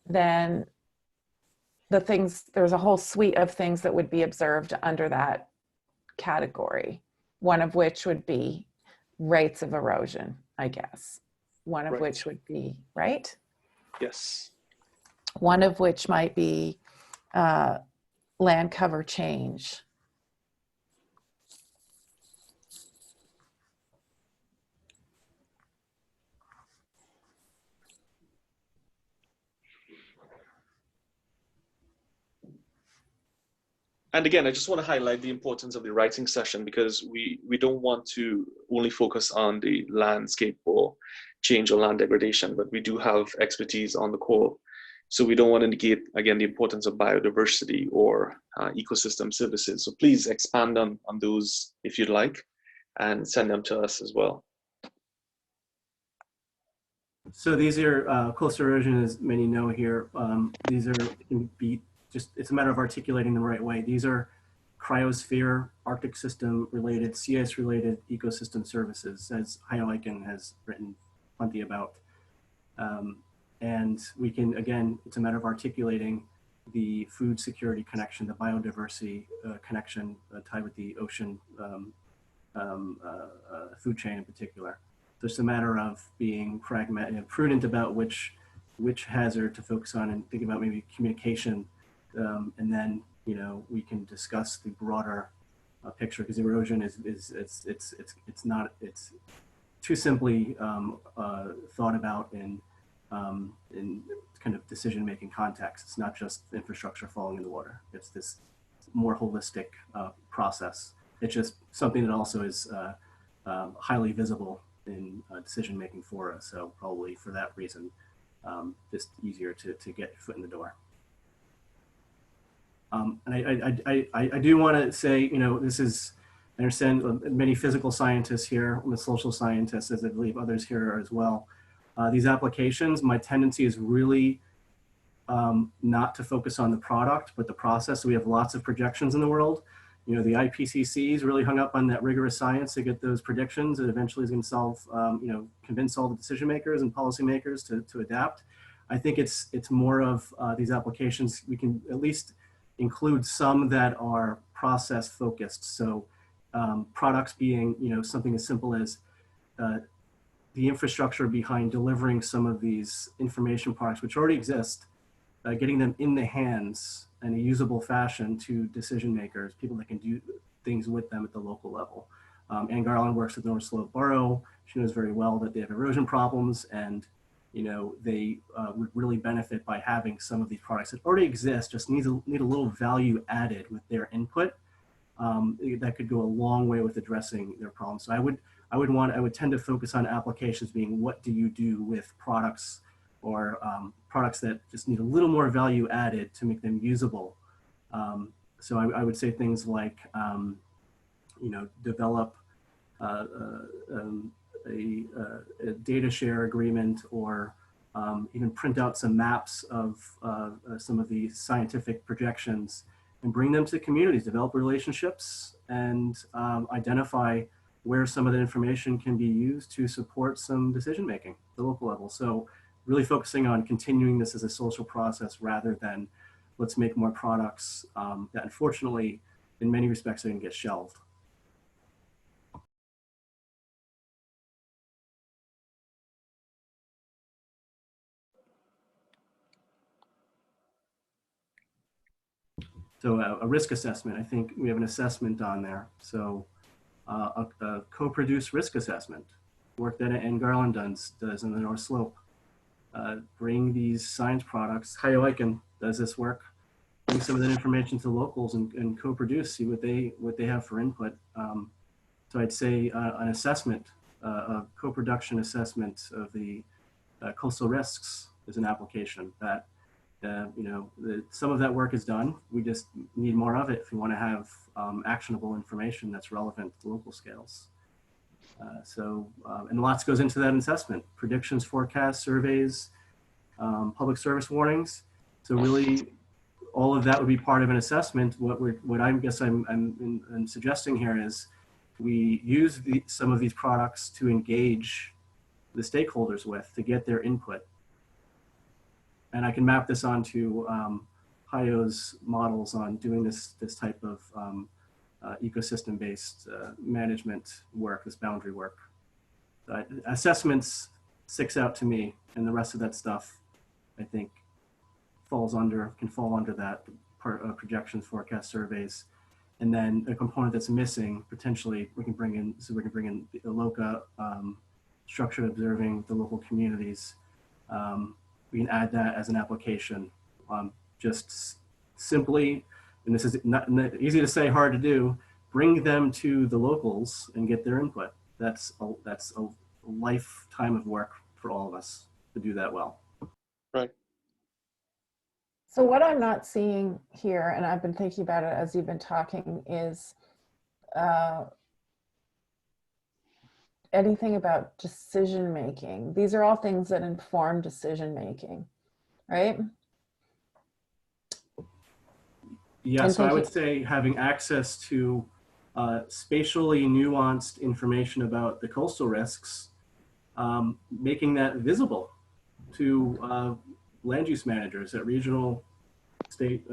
then there's a whole suite of things that would be observed under that category. One of which would be rates of erosion, I guess. One of Right. which would be, right? Yes. One of which might be land cover change. And again, I just want to highlight the importance of the writing session, because we don't want to only focus on the landscape or change or land degradation, but we do have expertise on the core. So we don't want to negate, again, the importance of biodiversity or ecosystem services. So please expand on those if you'd like, and send them to us as well. So these are coastal erosion, as many know here. These can be just, it's a matter of articulating them the right way. These are cryosphere, Arctic system related, sea ice related ecosystem services, as Heiliken has written plenty about. And we can, again, it's a matter of articulating the food security connection, the biodiversity connection tied with the ocean food chain in particular. So it's a matter of being pragmatic and prudent about which hazard to focus on, and think about maybe communication, and then we can discuss the broader picture, because erosion it's too simply thought about in kind of decision-making context. It's not just infrastructure falling in the water. It's this more holistic process. It's just something that also is highly visible in decision-making for us. So probably for that reason, just easier to get your foot in the door. And I do want to say, this is, I understand many physical scientists here, and the social scientists, as I believe others here are as well. These applications, my tendency is really not to focus on the product, but the process. So we have lots of projections in the world. The IPCC is really hung up on that rigorous science to get those predictions that eventually is going to solve, convince all the decision makers and policymakers to adapt. I think it's more of these applications. We can at least include some that are process focused. So products being, something as simple as the infrastructure behind delivering some of these information products, which already exist, getting them in the hands in a usable fashion to decision makers, people that can do things with them at the local level. Ann Garland works with North Slope Borough. She knows very well that they have erosion problems, and they would really benefit by having some of these products that already exist, just need a little value added with their input. That could go a long way with addressing their problems. So I would tend to focus on applications being what do you do with products or products that just need a little more value added to make them usable. So I would say things like, develop a data share agreement, or even print out some maps of some of the scientific projections and bring them to communities, develop relationships, and identify where some of the information can be used to support some decision making at the local level. So really focusing on continuing this as a social process rather than let's make more products that unfortunately in many respects are going to get shelved. So a risk assessment, I think we have an assessment on there. So a co-produced risk assessment, work that Ann Garland does in the North Slope. Bring these science products, Hyoiken does this work, bring some of that information to locals and co-produce, see what they have for input. So I'd say an assessment, a co-production assessment of the coastal risks is an application that some of that work is done. We just need more of it if we want to have actionable information that's relevant to local scales. And lots goes into that assessment: predictions, forecasts, surveys, public service warnings. So really, all of that would be part of an assessment. What I'm suggesting here is we use some of these products to engage the stakeholders with, to get their input. And I can map this onto HIO's models on doing this type of ecosystem-based management work, this boundary work. Assessments sticks out to me, and the rest of that stuff, I think, can fall under that part of projections, forecast, surveys. And then a component that's missing, potentially, we can bring in the LOCA, structured observing the local communities. We can add that as an application, just simply, and this is not easy to say, hard to do, bring them to the locals and get their input. That's a lifetime of work for all of us to do that well. Right. So what I'm not seeing here, and I've been thinking about it as you've been talking, is anything about decision making. These are all things that inform decision making, right? Yeah, so I would say having access to spatially nuanced information about the coastal risks, making that visible to land use managers at regional, state,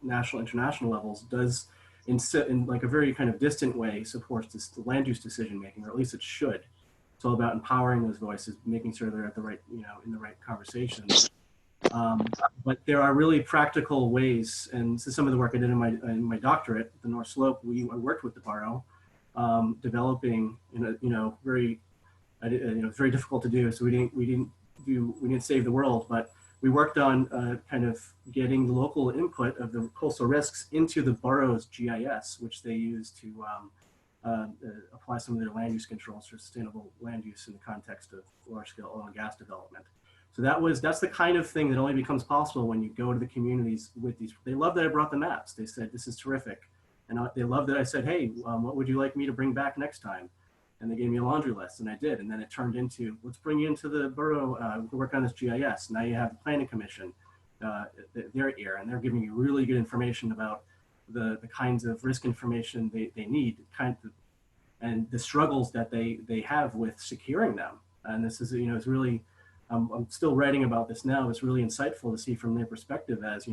national, international levels does, in like a very kind of distant way, supports this land use decision making, or at least it should. It's all about empowering those voices, making sure they're at the right, in the right conversations. But there are really practical ways, and this is some of the work I did in my doctorate, the North Slope. I worked with the borough, developing, very, it's very difficult to do. So we didn't save the world, but we worked on kind of getting the local input of the coastal risks into the borough's GIS, which they use to apply some of their land use controls for sustainable land use in the context of large-scale oil and gas development. So that's the kind of thing that only becomes possible when you go to the communities with these. They love that I brought the maps. They said, this is terrific. And they love that I said, hey, what would you like me to bring back next time? And they gave me a laundry list, and I did. And then it turned into, let's bring you into the borough to work on this GIS. Now you have the planning commission, their ear, and they're giving you really good information about the kinds of risk information they need, and the struggles that they have with securing them. And this is, it's really, I'm still writing about this now. It's really insightful to see from their perspective as,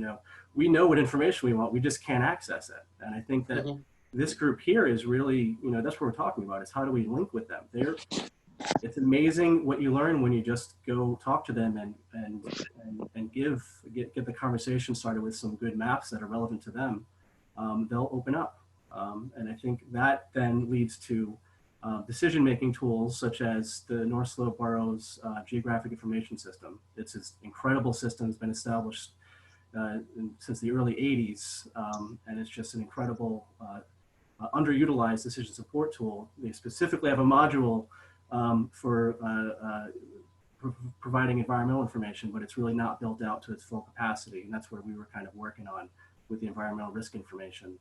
we know what information we want, we just can't access it. And I think that this group here is really, that's what we're talking about, is how do we link with them? It's amazing what you learn when you just go talk to them and get the conversation started with some good maps that are relevant to them. They'll open up. And I think that then leads to decision-making tools such as the North Slope Borough's Geographic Information System. It's this incredible system that's been established since the early 80s, and it's just an incredible underutilized decision support tool. They specifically have a module for providing environmental information, but it's really not built out to its full capacity. And that's where we were kind of working on with the environmental risk information.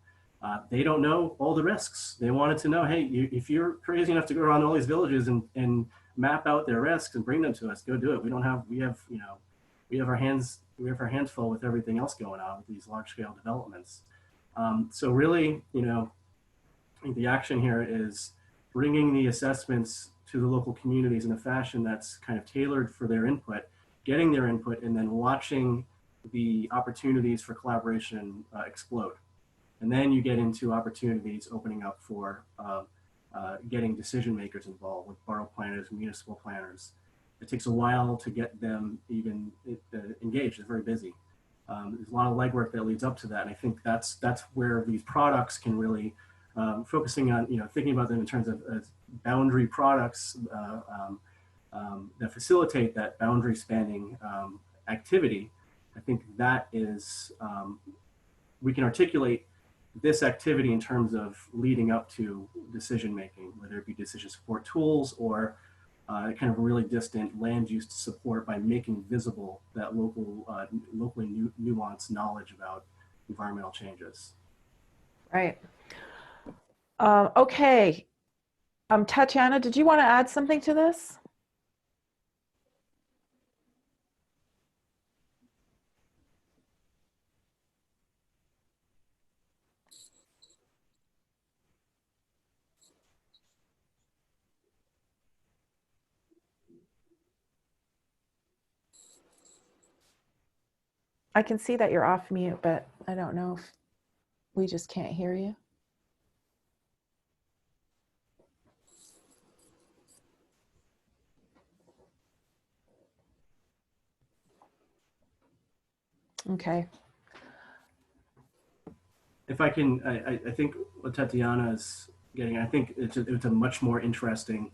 They don't know all the risks. They wanted to know, hey, if you're crazy enough to go around all these villages and map out their risks and bring them to us, go do it. We have our hands full with everything else going on with these large scale developments. So really, I think the action here is bringing the assessments to the local communities in a fashion that's kind of tailored for their input, getting their input, and then watching the opportunities for collaboration explode. And then you get into opportunities opening up for getting decision makers involved with borough planners, municipal planners. It takes a while to get them even engaged. It's very busy. There's a lot of legwork that leads up to that. And I think that's where these products can really, focusing on, thinking about them in terms of boundary products that facilitate that boundary spanning activity. I think that is, we can articulate this activity in terms of leading up to decision making, whether it be decision support tools or kind of really distant land use support by making visible that locally nuanced knowledge about environmental changes. Right. Okay. Tatiana, did you want to add something to this? I can see that you're off mute, but I don't know if we just can't hear you. Okay. If I can, I think what Tatiana is getting, I think it's a much more interesting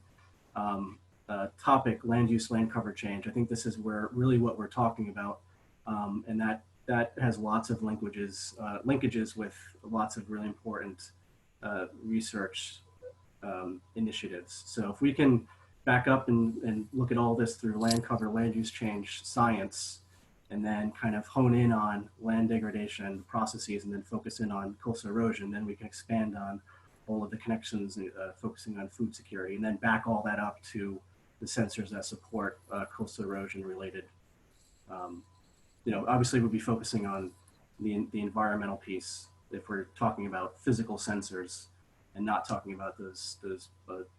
topic, land use, land cover change. I think this is where really what we're talking about. And that has lots of linkages with lots of really important research initiatives. So if we can back up and look at all this through land cover, land use change science, and then kind of hone in on land degradation processes and then focus in on coastal erosion, then we can expand on all of the connections, focusing on food security, and then back all that up to the sensors that support coastal erosion related. Obviously we'll be focusing on the environmental piece if we're talking about physical sensors and not talking about those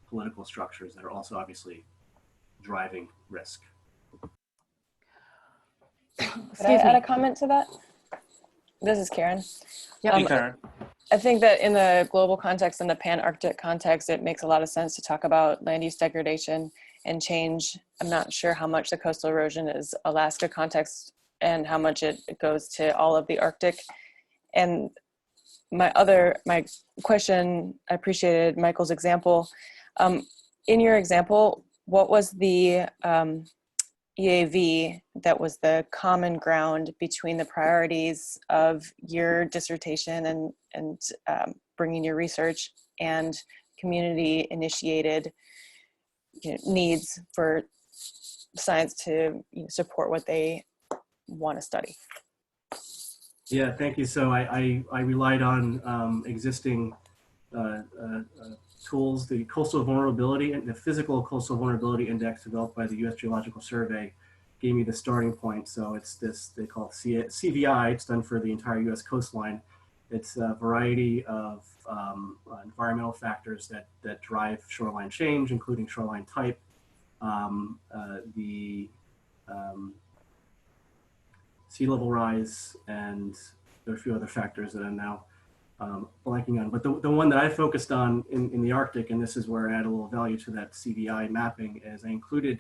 political structures that are also obviously driving risk. Could I add a comment to that? This is Karen. Yep. Karen. I think that in the global context and the Pan-Arctic context, it makes a lot of sense to talk about land use degradation and change. I'm not sure how much the coastal erosion is Alaska context and how much it goes to all of the Arctic. And my question, I appreciated Michael's example. In your example, what was the EAV that was the common ground between the priorities of your dissertation and bringing your research and community initiated needs for science to support what they want to study? Yeah, thank you. So I relied on existing tools. The coastal vulnerability and the physical coastal vulnerability index developed by the U.S. Geological Survey gave me the starting point. So it's this, they call it CVI, it's done for the entire U.S. coastline. It's a variety of environmental factors that drive shoreline change, including shoreline type, sea level rise, and there are a few other factors that I'm now blanking on. But the one that I focused on in the Arctic, and this is where I add a little value to that CVI mapping, is I included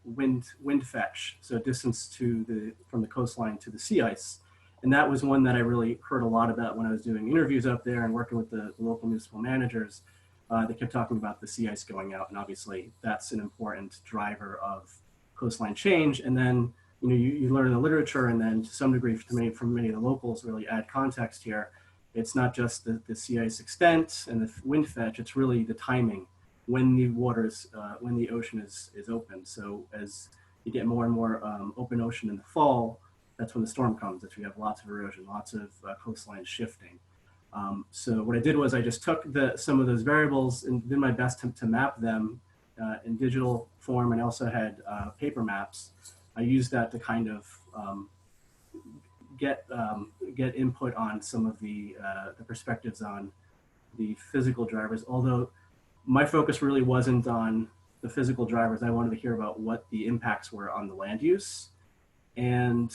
wind fetch, so distance from the coastline to the sea ice. And that was one that I really heard a lot about when I was doing interviews up there and working with the local municipal managers. They kept talking about the sea ice going out, and obviously that's an important driver of coastline change. And then you learn in the literature, and then to some degree from many of the locals really add context here. it's not just the sea ice extent and the wind fetch, it's really the timing when the waters, when the ocean is open. So as you get more and more open ocean in the fall, that's when the storm comes. That's when you have lots of erosion, lots of coastlines shifting. So what I did was I just took some of those variables and did my best to map them in digital form, and also had paper maps. I used that to kind of get input on some of the perspectives on the physical drivers. Although my focus really wasn't on the physical drivers. I wanted to hear about what the impacts were on the land use. And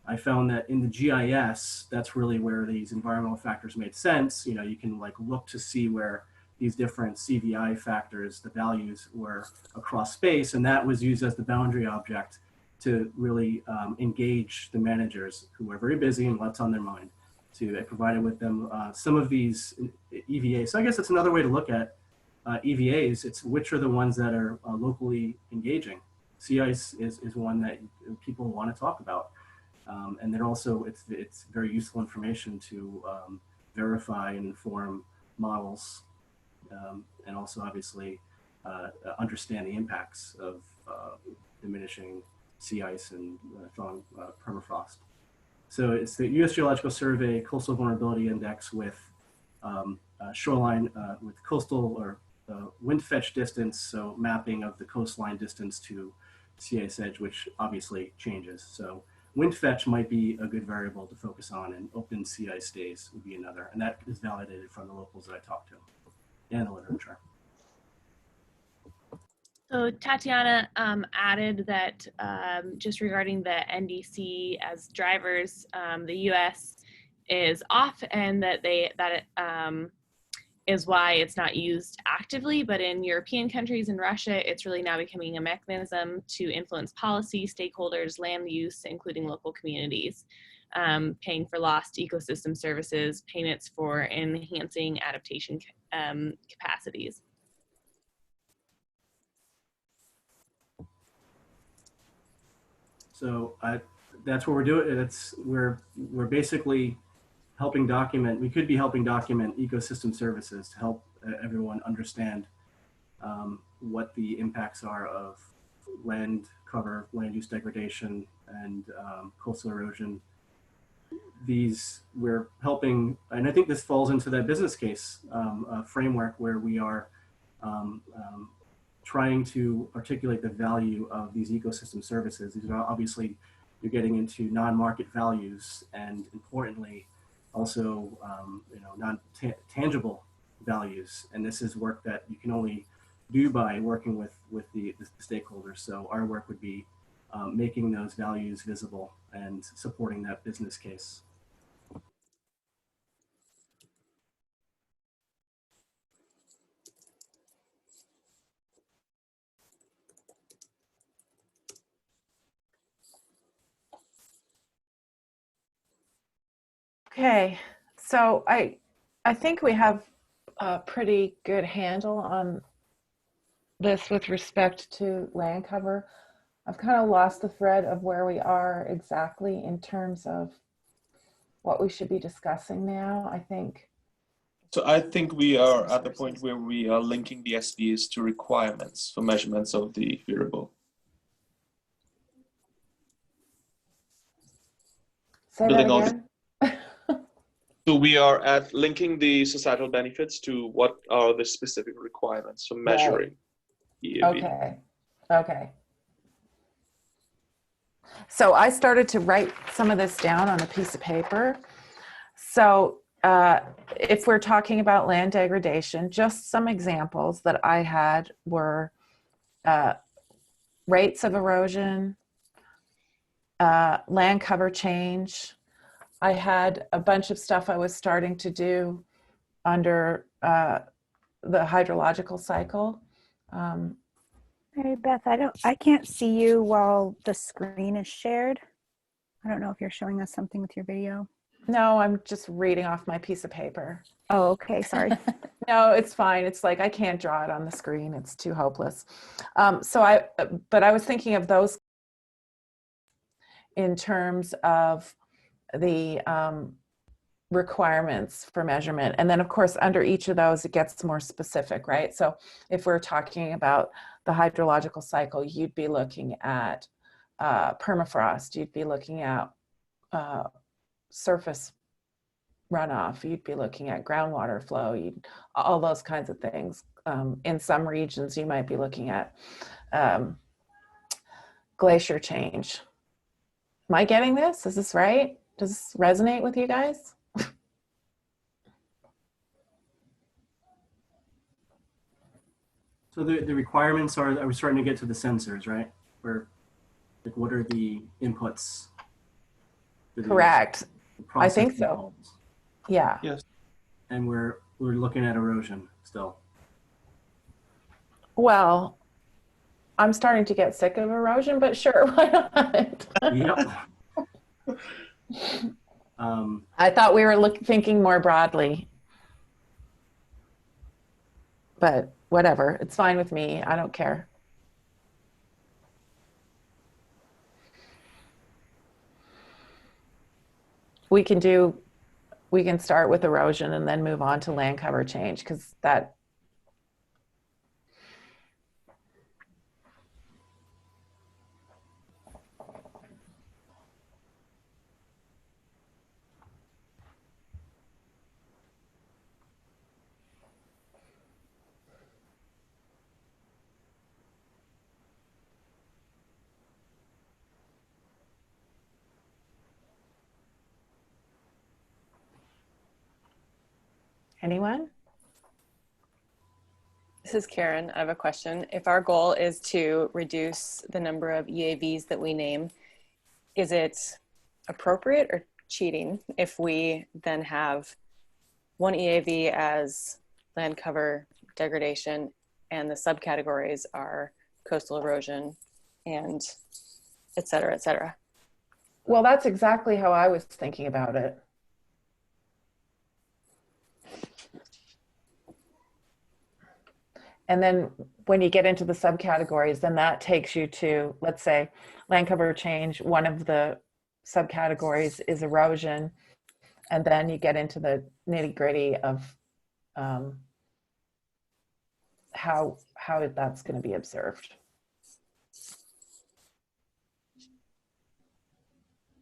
I found that in the GIS, that's really where these environmental factors made sense. You know, you can like look to see where these different CVI factors, the values were across space, and that was used as the boundary object to really engage the managers who are very busy and what's on their mind, to provide with them some of these EVAs. So I guess it's another way to look at EVAs. It's which are the ones that are locally engaging. Sea ice is one that people want to talk about. And then also it's very useful information to verify and inform models, and also obviously understand the impacts of diminishing sea ice and thawing permafrost. So it's the U.S. Geological Survey Coastal Vulnerability Index with shoreline, with coastal or wind fetch distance, so mapping of the coastline distance to sea ice edge, which obviously changes. So wind fetch might be a good variable to focus on, and open sea ice days would be another. And that is validated from the locals that I talked to and the literature. So Tatiana added that just regarding the NDC as drivers, the US is off, and that is why it's not used actively, but in European countries and Russia, it's really now becoming a mechanism to influence policy, stakeholders, land use, including local communities, paying for lost ecosystem services, payments for enhancing adaptation capacities. So that's what we're doing. We're basically helping document. We could be helping document ecosystem services to help everyone understand what the impacts are of land cover, land use degradation, and coastal erosion. We're helping, and I think this falls into that business case framework where we are trying to articulate the value of these ecosystem services. These are obviously, you're getting into non-market values, and importantly, also non-tangible values. And this is work that you can only do by working with the stakeholders. So our work would be making those values visible and supporting that business case. Okay, so I think we have a pretty good handle on this with respect to land cover. I've kind of lost the thread of where we are exactly in terms of what we should be discussing now, I think. So I think we are at the point where we are linking the SVs to requirements for measurements of the variable. Say that again. So we are at linking the societal benefits to what are the specific requirements for measuring EAV. Okay, okay. So I started to write some of this down on a piece of paper. So if we're talking about land degradation, just some examples that I had were rates of erosion, land cover change. I had a bunch of stuff I was starting to do under the hydrological cycle. Mary Beth, I can't see you while the screen is shared. I don't know if you're showing us something with your video. No, I'm just reading off my piece of paper. Oh, okay, sorry. No, it's fine. It's like I can't draw it on the screen. It's too hopeless. But I was thinking of those in terms of the requirements for measurement. And then of course, under each of those, it gets more specific, right? So if we're talking about the hydrological cycle, you'd be looking at permafrost, you'd be looking at surface runoff, you'd be looking at groundwater flow, all those kinds of things. In some regions, you might be looking at glacier change. Am I getting this? Is this right? Does this resonate with you guys? So the requirements are we starting to get to the sensors, right? Where, like, what are the inputs? Correct. I think so. involved? Yeah. Yes. And we're looking at erosion still. Well, I'm starting to get sick of erosion, but sure, why not? Yep. I thought we were thinking more broadly, but whatever, it's fine with me. I don't care. We can start with erosion and then move on to land cover change, because that. Anyone? This is Karen. I have a question. If our goal is to reduce the number of EAVs that we name, is it appropriate or cheating if we then have one EAV as land cover degradation and the subcategories are coastal erosion and et cetera, et cetera? Well, that's exactly how I was thinking about it. And then when you get into the subcategories, then that takes you to, let's say, land cover change. One of the subcategories is erosion. And then you get into the nitty gritty of how that's going to be observed.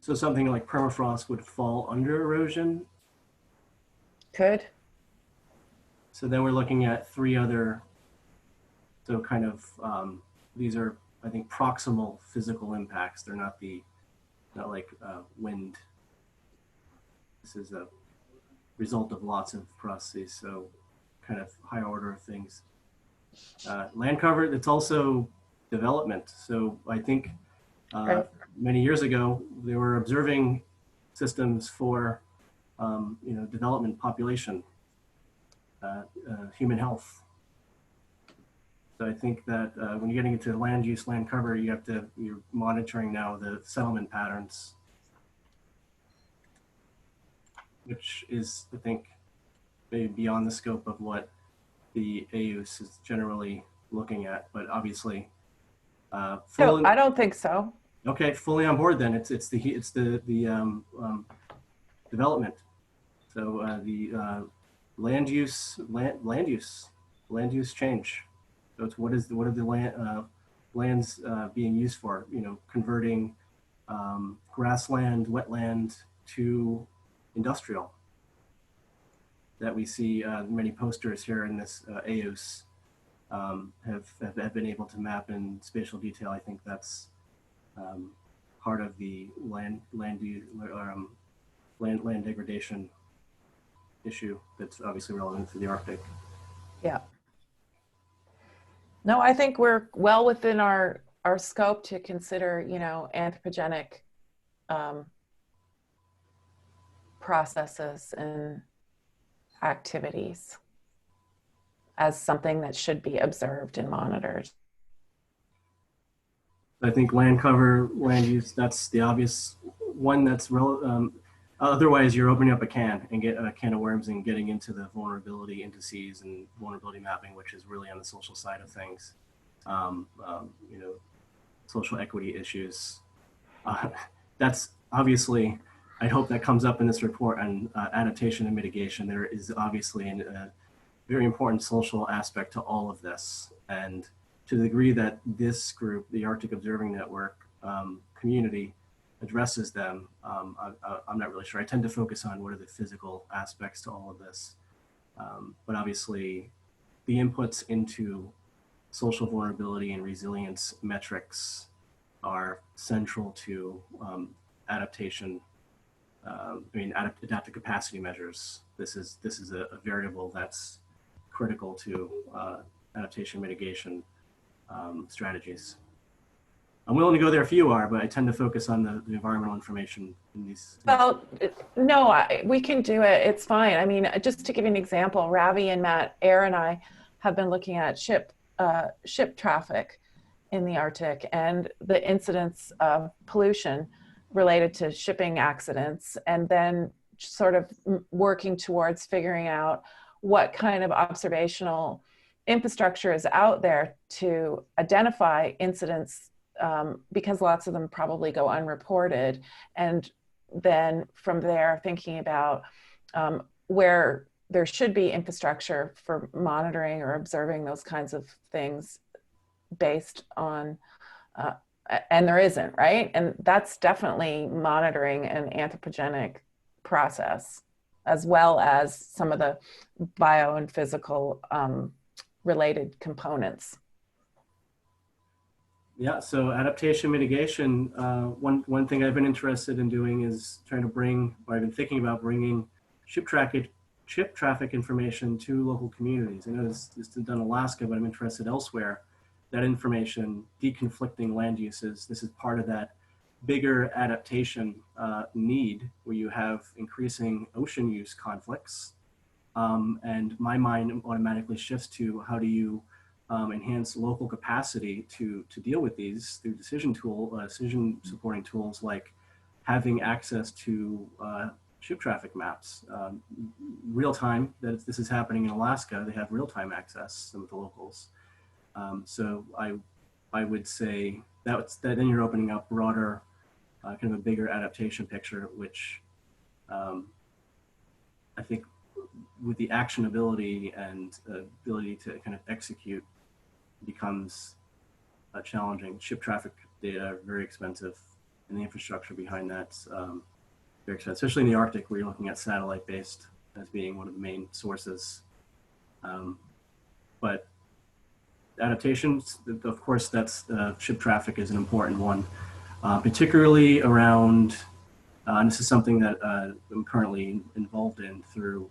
So something like permafrost would fall under erosion. Could. So then we're looking at three other, so kind of, these are, I think, proximal physical impacts. They're not like wind. This is a result of lots of processes, so kind of higher order of things. Land cover, that's also development. So I think Right. many years ago, they were observing systems for development, population, human health. So I think that when you're getting into land use, land cover, you're monitoring now the settlement patterns, which is, I think, maybe beyond the scope of what the AOS is generally looking at, but obviously. So I don't think so. Okay, fully on board then. It's the development. So the land use change. So it's what are the lands being used for? Converting grassland, wetland to industrial. That we see many posters here in this AOS have been able to map in spatial detail. I think that's part of the land degradation issue that's obviously relevant to the Arctic. Yeah. No, I think we're well within our scope to consider, anthropogenic processes and activities as something that should be observed and monitored. I think land cover, land use, that's the obvious one that's relevant. Otherwise, you're opening up a can of worms and getting into the vulnerability indices and vulnerability mapping, which is really on the social side of things. Social equity issues. That's obviously, I hope that comes up in this report on adaptation and mitigation. There is obviously a very important social aspect to all of this. And to the degree that this group, the Arctic Observing Network community, addresses them, I'm not really sure. I tend to focus on what are the physical aspects to all of this. But obviously, the inputs into social vulnerability and resilience metrics are central to adaptation. Adaptive capacity measures. This is a variable that's critical to adaptation mitigation strategies. I'm willing to go there if you are, but I tend to focus on the environmental information in these. Well, no, we can do it. It's fine. I mean, just to give you an example, Ravi and Matt Air and I have been looking at ship traffic in the Arctic and the incidence of pollution related to shipping accidents, and then sort of working towards figuring out what kind of observational infrastructure is out there to identify incidents, because lots of them probably go unreported. And then from there, thinking about where there should be infrastructure for monitoring or observing those kinds of things based on and there isn't, right? And that's definitely monitoring an anthropogenic process, as well as some of the bio and physical related components. Yeah, so adaptation mitigation, one thing I've been interested in doing is trying to bring, or I've been thinking about bringing ship traffic information to local communities. I know this is done in Alaska, but I'm interested elsewhere. That information, deconflicting land uses, this is part of that bigger adaptation need where you have increasing ocean use conflicts. And my mind automatically shifts to how do you enhance local capacity to deal with these through decision supporting tools like having access to ship traffic maps. Real time, that this is happening in Alaska, they have real-time access, some of the locals. So I would say that then you're opening up broader, kind of a bigger adaptation picture, which I think with the actionability and ability to kind of execute becomes challenging. Ship traffic data are very expensive, and the infrastructure behind that's very expensive, especially in the Arctic where you're looking at satellite-based as being one of the main sources. But adaptations, of course, that's ship traffic is an important one, particularly around, and this is something that I'm currently involved in through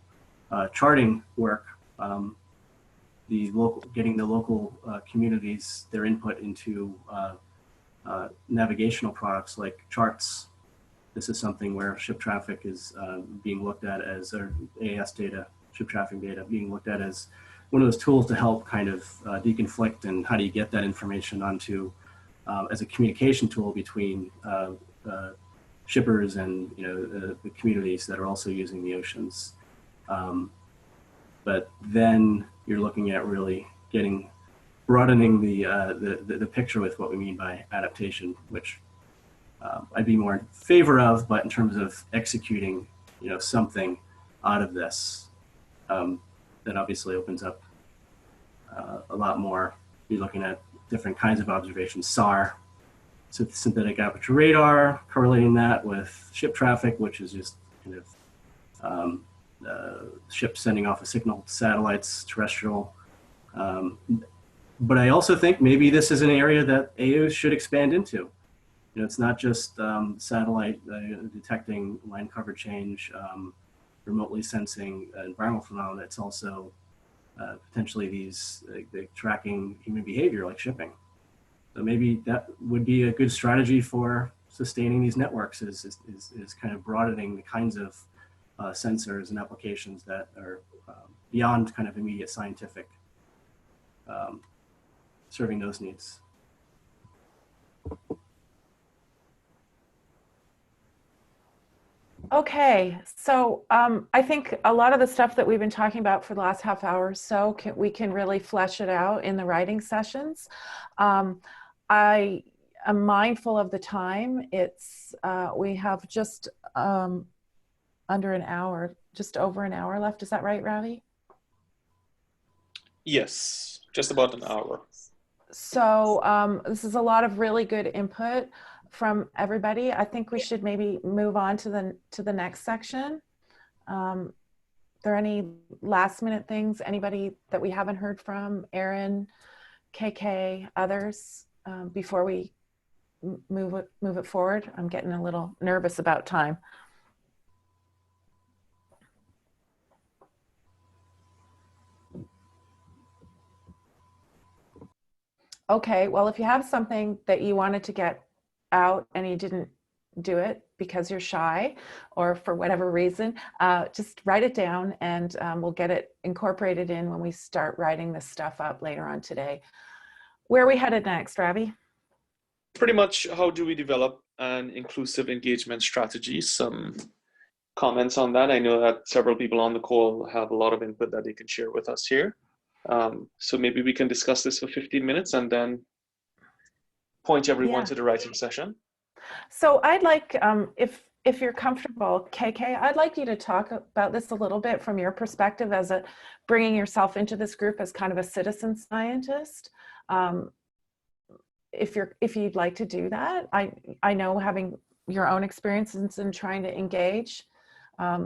charting work, getting the local communities, their input into navigational products like charts. This is something where ship traffic is being looked at as, or AOS data, ship traffic data, being looked at as one of those tools to help kind of deconflict, and how do you get that information onto as a communication tool between shippers and the communities that are also using the oceans. But then you're looking at really broadening the picture with what we mean by adaptation, which I'd be more in favor of, but in terms of executing something out of this, that obviously opens up a lot more. You're looking at different kinds of observations, SAR, synthetic aperture radar, correlating that with ship traffic, which is just kind of ships sending off a signal to satellites, terrestrial. But I also think maybe this is an area that AOS should expand into. It's not just satellite detecting land cover change, remotely sensing environmental phenomena. It's also potentially these tracking human behavior like shipping. So maybe that would be a good strategy for sustaining these networks is kind of broadening the kinds of sensors and applications that are beyond kind of immediate scientific, serving those needs. Okay, so I think a lot of the stuff that we've been talking about for the last half hour or so, we can really flesh it out in the writing sessions. I am mindful of the time. It's we have just under an hour, just over an hour left. Is that right, Ravi? Yes, just about an hour. So this is a lot of really good input from everybody. I think we should maybe move on to the next section. There any last minute things, anybody that we haven't heard from, Erin, KK, others, before we move it forward? I'm getting a little nervous about time. Okay, well, if you have something that you wanted to get out and you didn't do it because you're shy or for whatever reason, just write it down, and we'll get it incorporated in when we start writing this stuff up later on today. Where are we headed next, Ravi? Pretty much, how do we develop an inclusive engagement strategy? Some comments on that. I know that several people on the call have a lot of input that they can share with us here. So maybe we can discuss this for 15 minutes and then point everyone to the writing session. So I'd like, if you're comfortable, KK, I'd like you to talk about this a little bit from your perspective as bringing yourself into this group as kind of a citizen scientist. If you'd like to do that, I know having your own experiences in trying to engage,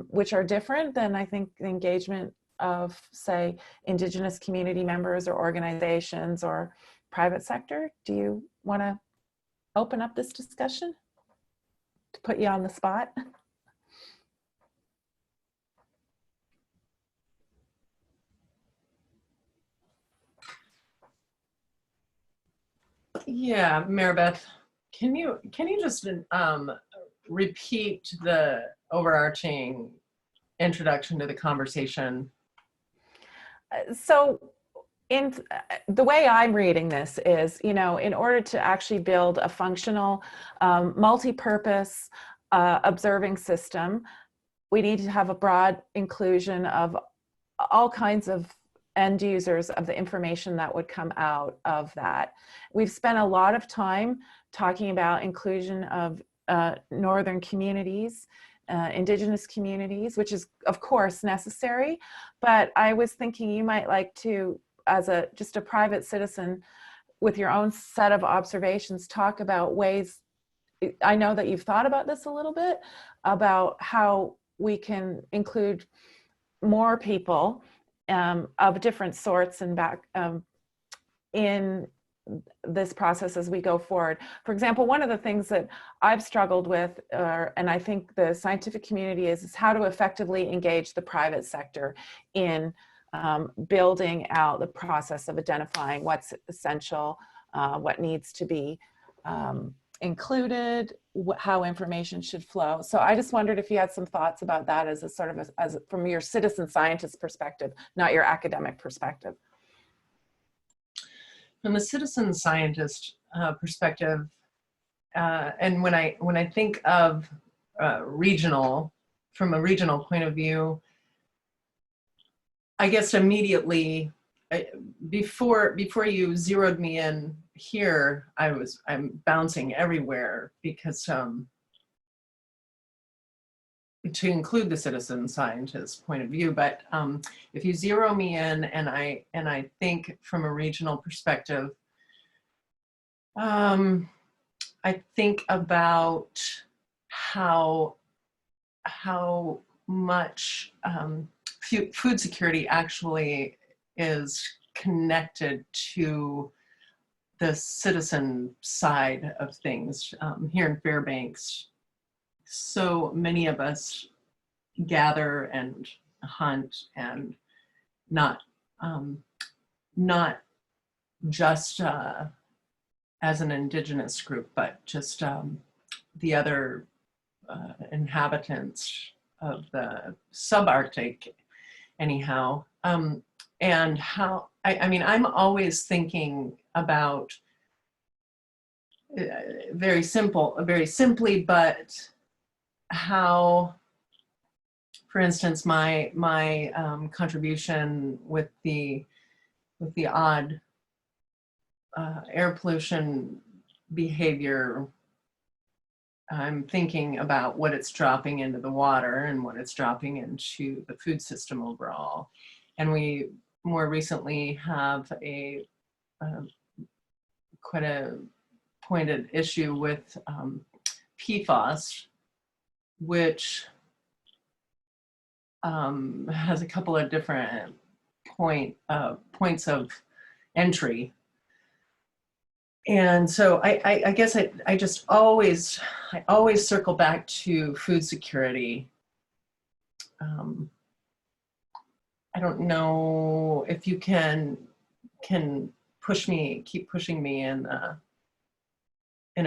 which are different than I think the engagement of, say, Indigenous community members or organizations or private sector. Do you want to open up this discussion to put you on the spot? Yeah, Maribeth, can you just repeat the overarching introduction to the conversation? So in the way I'm reading this is, in order to actually build a functional, multi-purpose observing system, we need to have a broad inclusion of all kinds of end users of the information that would come out of that. We've spent a lot of time talking about inclusion of northern communities, Indigenous communities, which is of course necessary, but I was thinking you might like to, as just a private citizen with your own set of observations, talk about ways, I know that you've thought about this a little bit, about how we can include more people of different sorts and in this process as we go forward. For example, one of the things that I've struggled with, and I think the scientific community is how to effectively engage the private sector in building out the process of identifying what's essential, what needs to be included, how information should flow. So I just wondered if you had some thoughts about that as a sort of as from your citizen scientist perspective, not your academic perspective. From the citizen scientist perspective, and when I think of regional, from a regional point of view, I guess immediately before you zeroed me in here, I'm bouncing everywhere because to include the citizen scientist point of view, but if you zero me in and I think from a regional perspective, I think about how much food security actually is connected to the citizen side of things. Here in Fairbanks, so many of us gather and hunt, and not just as an Indigenous group, but just the other inhabitants of the subarctic anyhow. And how, I mean, I'm always thinking about very simply, but how, for instance, my contribution with the odd air pollution behavior, I'm thinking about what it's dropping into the water and what it's dropping into the food system overall. And we more recently have a quite a pointed issue with PFAS, which has a couple of different points of entry. And so I guess I just always circle back to food security. I don't know if you can keep pushing me in a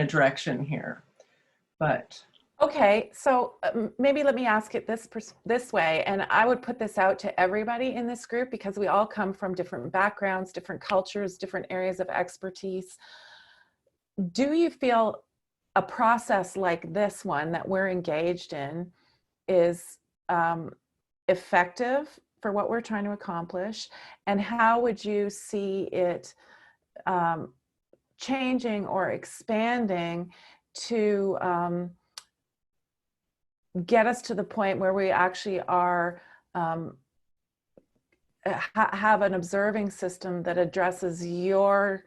direction here, but. Okay, so maybe let me ask it this way, and I would put this out to everybody in this group because we all come from different backgrounds, different cultures, different areas of expertise. Do you feel a process like this one that we're engaged in is effective for what we're trying to accomplish? And how would you see it changing or expanding to get us to the point where we actually are have an observing system that addresses your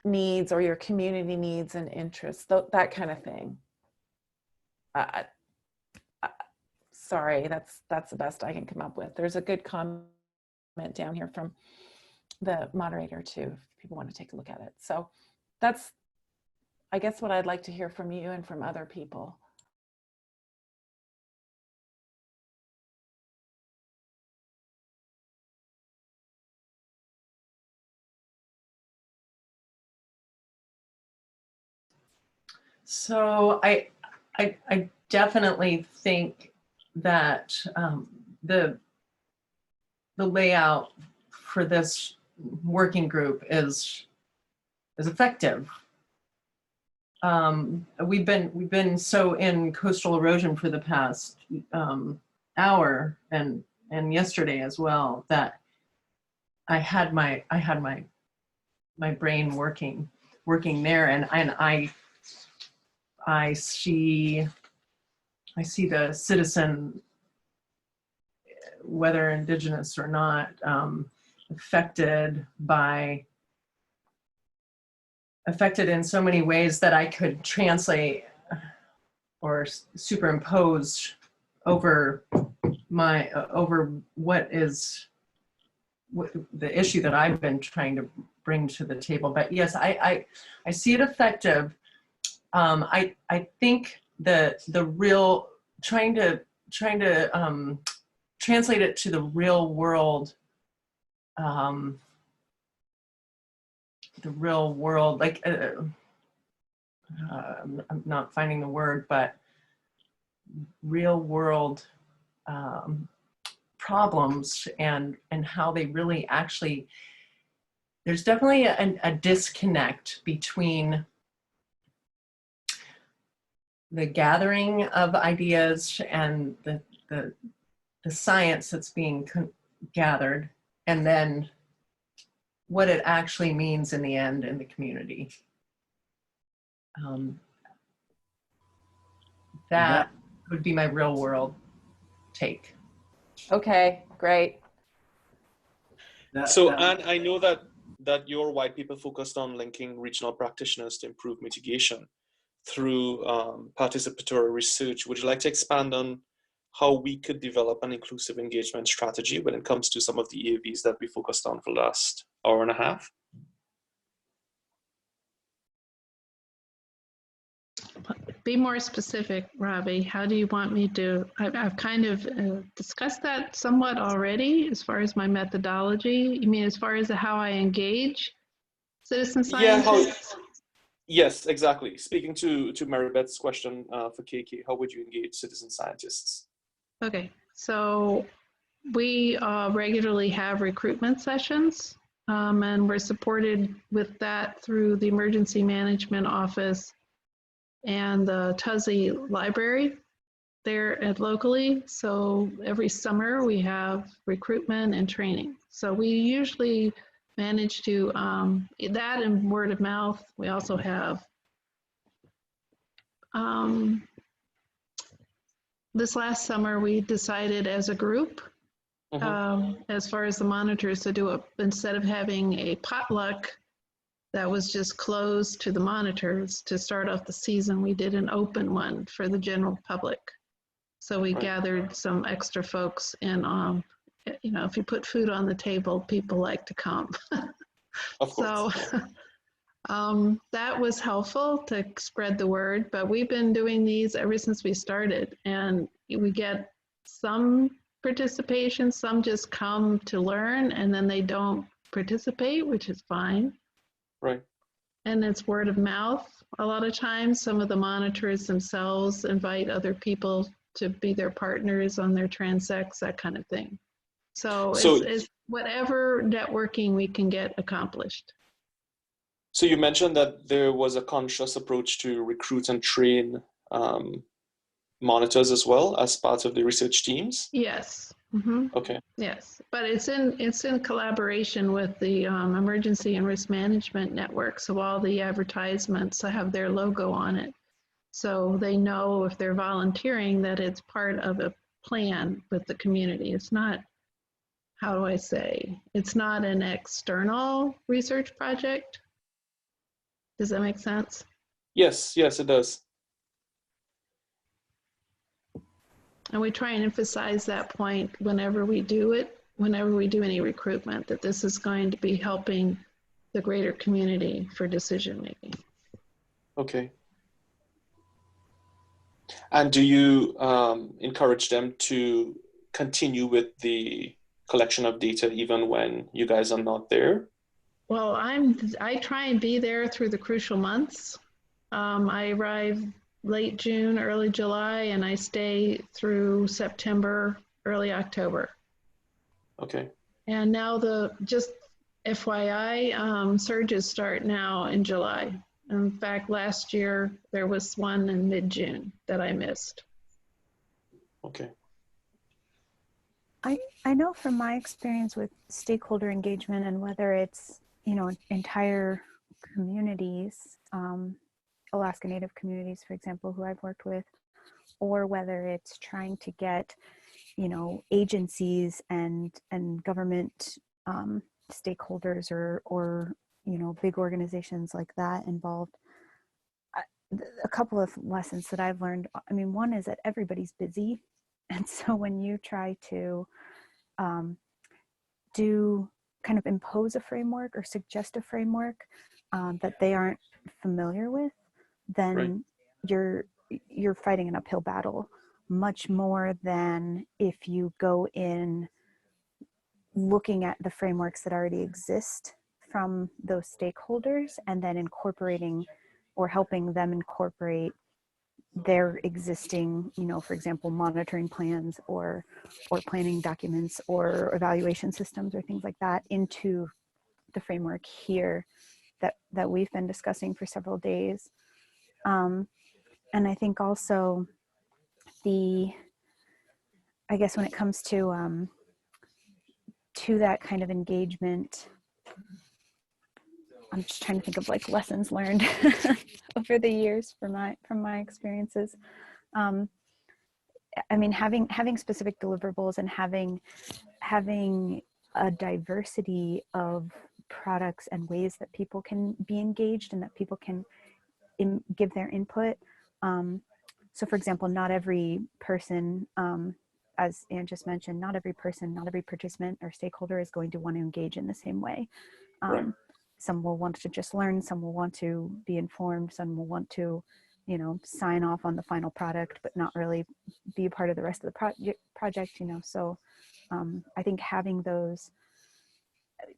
needs or your community needs and interests, that kind of thing? Sorry, that's the best I can come up with. There's a good comment down here from the moderator too, if people want to take a look at it. So that's, I guess, what I'd like to hear from you and from other people. So I definitely think that the layout for this working group is effective. We've been so in coastal erosion for the past hour and yesterday as well that I had my brain working there, and I see the citizen, whether indigenous or not, affected in so many ways that I could translate or superimpose over what the issue that I've been trying to bring to the table. But yes, I see it effective. I think the real trying to translate it to the real world, like I'm not finding the word, but real world problems and how they really actually, there's definitely a disconnect between the gathering of ideas and the science that's being gathered, and then what it actually means in the end in the community. That would be my real world take. Okay, great. So, Anne, I know that your white paper focused on linking regional practitioners to improve mitigation through participatory research. Would you like to expand on how we could develop an inclusive engagement strategy when it comes to some of the EAVs that we focused on for the last hour and a half? Be more specific, Robbie. How do you want me to? I've kind of discussed that somewhat already as far as my methodology. You mean as far as how I engage citizen scientists? Yes, exactly. Speaking to Mary Beth's question for KK, how would you engage citizen scientists? Okay, so we regularly have recruitment sessions, and we're supported with that through the Emergency Management Office and the Tussey Library there locally. So every summer we have recruitment and training. So we usually manage to, that and word of mouth. We also have this last summer, we decided as a group, as far as the monitors, to do it instead of having a potluck that was just closed to the monitors to start off the season. We did an open one for the general public. So we gathered some extra folks, and you know, if you put food on the table, people like to come. Of course. So that was helpful to spread the word, but we've been doing these ever since we started, and we get some participation, some just come to learn and then they don't participate, which is fine. Right. And it's word of mouth. A lot of times, some of the monitors themselves invite other people to be their partners on their transects, that kind of thing. So it's whatever networking we can get accomplished. So you mentioned that there was a conscious approach to recruit and train monitors as well as part of the research teams? Yes. Okay. Yes, but it's in collaboration with the Emergency and Risk Management Network. So all the advertisements have their logo on it. So they know if they're volunteering that it's part of a plan with the community. It's not, how do I say, it's not an external research project. Does that make sense? Yes, yes, it does. And we try and emphasize that point whenever we do it, whenever we do any recruitment, that this is going to be helping the greater community for decision making. Okay. And do you encourage them to continue with the collection of data even when you guys are not there? Well, I try and be there through the crucial months. I arrive late June, early July, and I stay through September, early October. Okay. And now just FYI, surges start now in July. In fact, last year there was one in mid-June that I missed. Okay. I know from my experience with stakeholder engagement, and whether it's, you know, entire communities, Alaska Native communities, for example, who I've worked with, or whether it's trying to get, you know, agencies and government stakeholders or, you know, big organizations like that involved. A couple of lessons that I've learned, I mean, one is that everybody's busy. And so when you try to do kind of impose a framework or suggest a framework that they aren't familiar with, then you're fighting an uphill battle much more than if you go in looking at the frameworks that already exist from those stakeholders and then incorporating or helping them incorporate their existing, you know, for example, monitoring plans or planning documents or evaluation systems or things like that into the framework here that we've been discussing for several days. And I think also I guess when it comes to that kind of engagement, I'm just trying to think of like lessons learned over the years from my experiences. I mean, having specific deliverables and having a diversity of products and ways that people can be engaged and that people can give their input. So for example, not every person, as Anne just mentioned, not every participant or stakeholder is going to want to engage in the same way. Some will want to just learn, some will want to be informed, some will want to, you know, sign off on the final product, but not really be a part of the rest of the project, you know. So I think having those,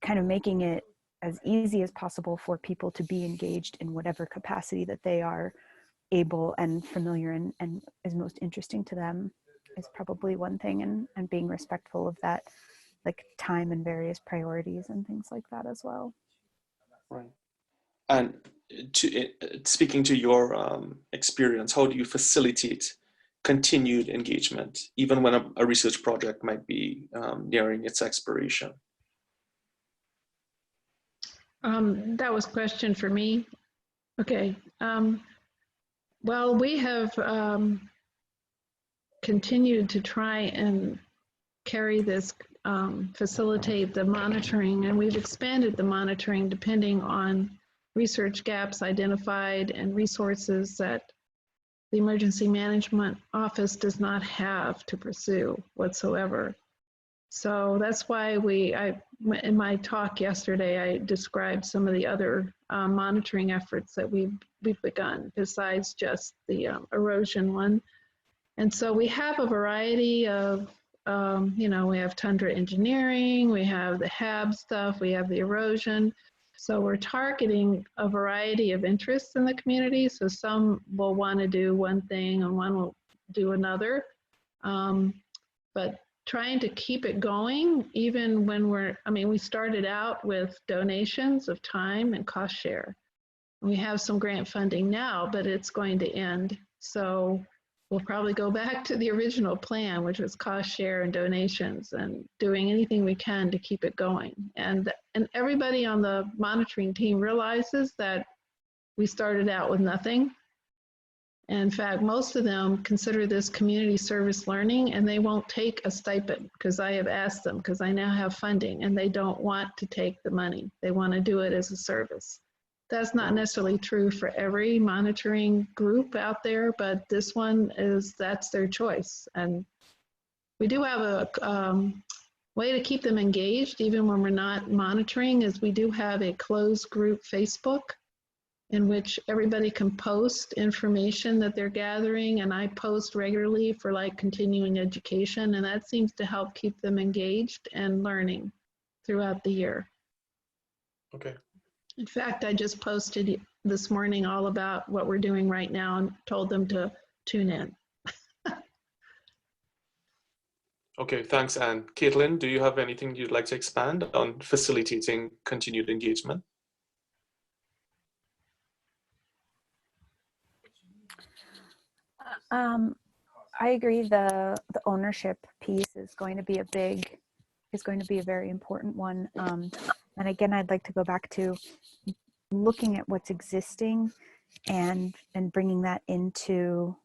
kind of making it as easy as possible for people to be engaged in whatever capacity that they are able and familiar and is most interesting to them is probably one thing, and being respectful of that, like time and various priorities and things like that as well. Right. And speaking to your experience, how do you facilitate continued engagement, even when a research project might be nearing its expiration? That was a question for me. Okay. Well, we have continued to try and carry this, facilitate the monitoring, and we've expanded the monitoring depending on research gaps identified and resources that the Emergency Management Office does not have to pursue whatsoever. So that's why in my talk yesterday, I described some of the other monitoring efforts that we've begun besides just the erosion one. And so we have a variety of, we have tundra engineering, we have the HAB stuff, we have the erosion. So we're targeting a variety of interests in the community. So some will want to do one thing and one will do another. But trying to keep it going, even when we started out with donations of time and cost share. We have some grant funding now, but it's going to end. So we'll probably go back to the original plan, which was cost share and donations, and doing anything we can to keep it going. And everybody on the monitoring team realizes that we started out with nothing. And in fact, most of them consider this community service learning, and they won't take a stipend because I have asked them, because I now have funding, and they don't want to take the money. They want to do it as a service. That's not necessarily true for every monitoring group out there, but this one that's their choice. And we do have a way to keep them engaged, even when we're not monitoring, is we do have a closed group Facebook in which everybody can post information that they're gathering, and I post regularly for like continuing education, and that seems to help keep them engaged and learning throughout the year. Okay. In fact, I just posted this morning all about what we're doing right now and told them to tune in. Okay, thanks, Anne. Caitlin, do you have anything you'd like to expand on facilitating continued engagement? I agree. The ownership piece is going to be a very important one. And again, I'd like to go back to looking at what's existing and bringing that into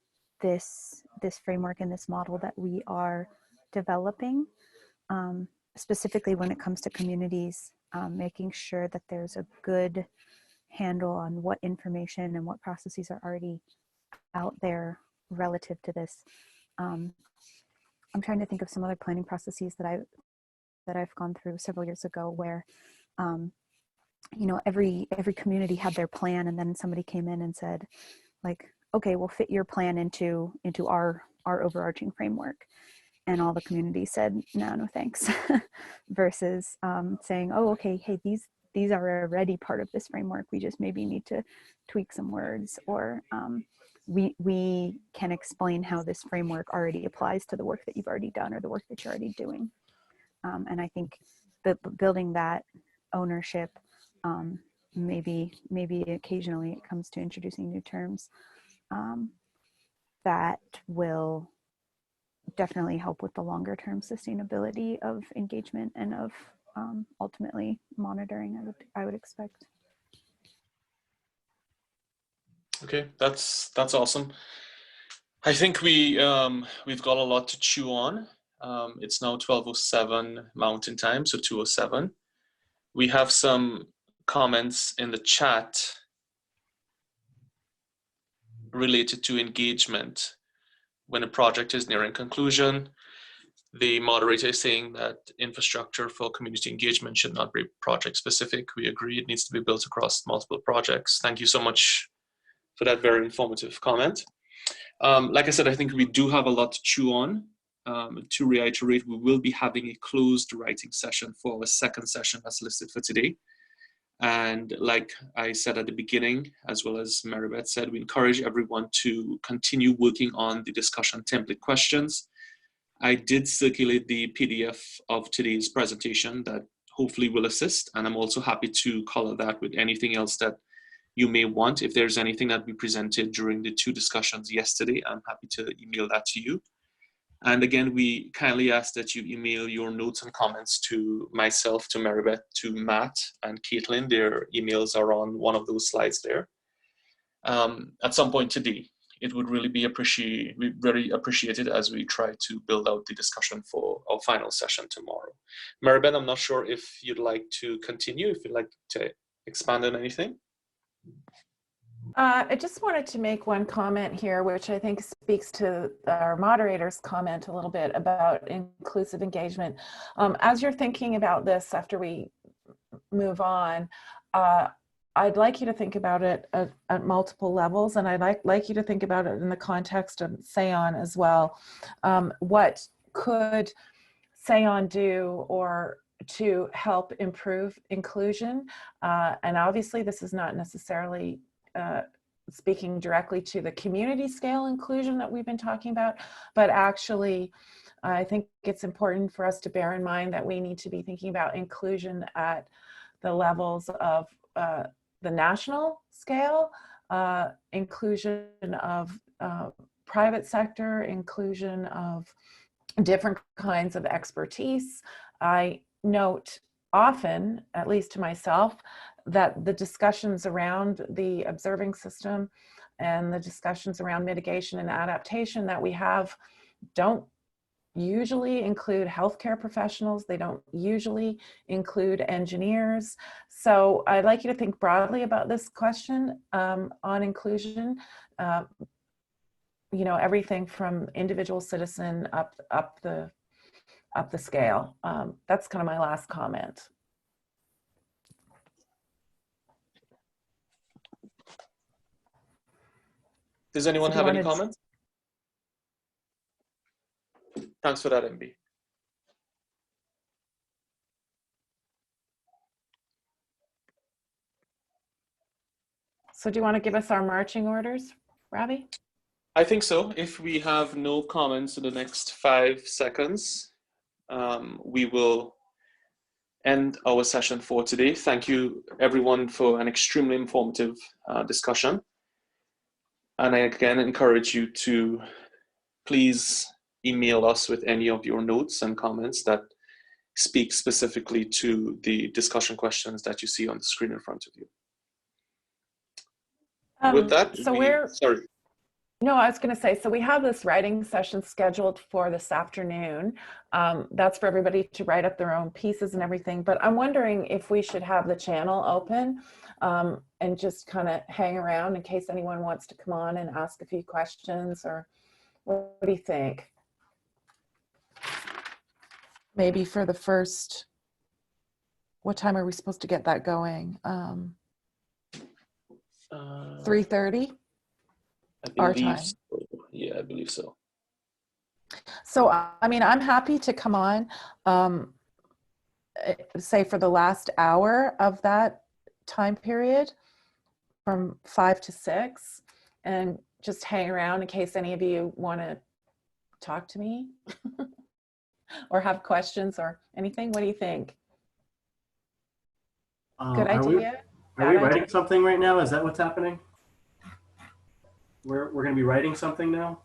this framework and this model that we are developing, specifically when it comes to communities, making sure that there's a good handle on what information and what processes are already out there relative to this. I'm trying to think of some other planning processes that I've gone through several years ago where every community had their plan, and then somebody came in and said, like, okay, we'll fit your plan into our overarching framework. And all the community said, no thanks. Versus saying, oh, okay, hey, these are already part of this framework. We just maybe need to tweak some words, or we can explain how this framework already applies to the work that you've already done or the work that you're already doing. And I think that building that ownership, maybe occasionally it comes to introducing new terms, that will definitely help with the longer term sustainability of engagement and of ultimately monitoring, I would expect. Okay, that's awesome. I think we've got a lot to chew on. It's now 12:07 Mountain Time, so 2:07. We have some comments in the chat related to engagement. When a project is nearing conclusion, the moderator is saying that infrastructure for community engagement should not be project specific. We agree, it needs to be built across multiple projects. Thank you so much for that very informative comment. Like I said, I think we do have a lot to chew on. To reiterate, we will be having a closed writing session for our second session that's listed for today. And like I said at the beginning, as well as Maribeth said, we encourage everyone to continue working on the discussion template questions. I did circulate the PDF of today's presentation that hopefully will assist, and I'm also happy to color that with anything else that you may want. If there's anything that we presented during the two discussions yesterday, I'm happy to email that to you. And again, we kindly ask that you email your notes and comments to myself, to Maribeth, to Matt, and Caitlin. Their emails are on one of those slides there at some point today. it would really be very appreciated as we try to build out the discussion for our final session tomorrow. Maribeth, I'm not sure if you'd like to continue, if you'd like to expand on anything. I just wanted to make one comment here, which I think speaks to our moderator's comment a little bit about inclusive engagement. As you're thinking about this after we move on, I'd like you to think about it at multiple levels, and I'd like you to think about it in the context of SAON as well. What could SAON do or to help improve inclusion? And obviously this is not necessarily speaking directly to the community scale inclusion that we've been talking about, but actually I think it's important for us to bear in mind that we need to be thinking about inclusion at the levels of the national scale, inclusion of private sector, inclusion of different kinds of expertise. I note often, at least to myself, that the discussions around the observing system and the discussions around mitigation and adaptation that we have don't usually include healthcare professionals. They don't usually include engineers. So I'd like you to think broadly about this question on inclusion. You know, everything from individual citizen up the scale. That's kind of my last comment. Does anyone have any comments? Thanks for that, MB. So do you want to give us our marching orders, Ravi? I think so. If we have no comments in the next 5 seconds, we will end our session for today. Thank you everyone for an extremely informative discussion. And I again encourage you to please email us with any of your notes and comments that speak specifically to the discussion questions that you see on the screen in front of you. With that, sorry. No, I was going to say, so we have this writing session scheduled for this afternoon. That's for everybody to write up their own pieces and everything. But I'm wondering if we should have the channel open and just kind of hang around in case anyone wants to come on and ask a few questions, or what do you think? Maybe for the first, what time are we supposed to get that going? 3:30? Our time. So. Yeah, I believe so. So, I mean, I'm happy to come on, say for the last hour of that time period from 5 to 6, and just hang around in case any of you want to talk to me or have questions or anything. What do you think? Good idea? Are we writing something right now? Is that what's happening? We're going to be writing something now?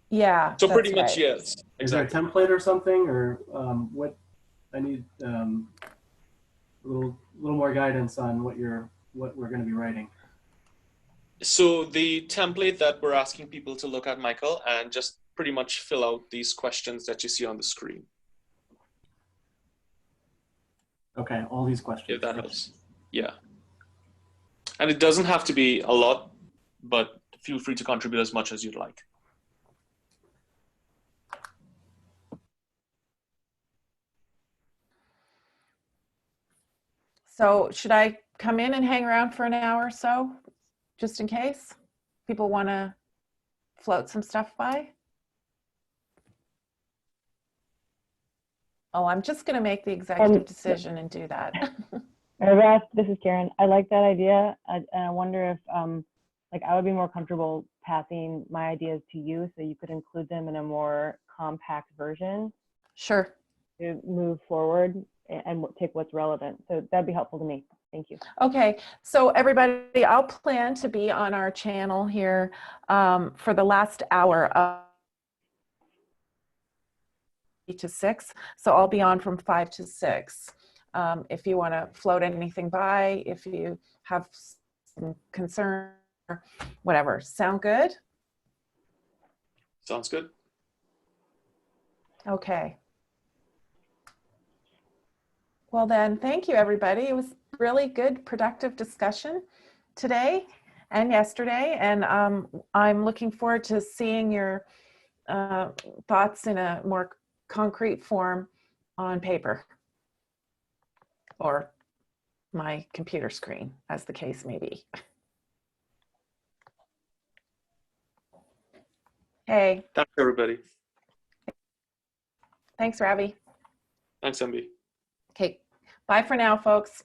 Yeah. So pretty much, yes. Exactly. Is there a template or something, or what? I need a little more guidance on what we're going to be writing. So the template that we're asking people to look at, Michael, and just pretty much fill out these questions that you see on the screen. Okay, all these questions. If that helps. Yeah. And it doesn't have to be a lot, but feel free to contribute as much as you'd like. So should I come in and hang around for an hour or so, just in case people want to float some stuff by? Oh, I'm just going to make the executive decision and do that. Beth, this is Karen. I like that idea. And I wonder if, like, I would be more comfortable passing my ideas to you so you could include them in a more compact version. Sure. To move forward and take what's relevant. So that'd be helpful to me. Thank you. Okay, so everybody, I'll plan to be on our channel here for the last hour of 5 to 6. So I'll be on from 5 to 6. If you want to float anything by, if you have some concern, whatever. Sound good? Sounds good. Okay. Well then, thank you everybody. It was really good, productive discussion today and yesterday. And I'm looking forward to seeing your thoughts in a more concrete form on paper or my computer screen, as the case may be. Hey, Thanks, everybody. thanks, Ravi. Thanks, MB. Okay, bye for now, folks.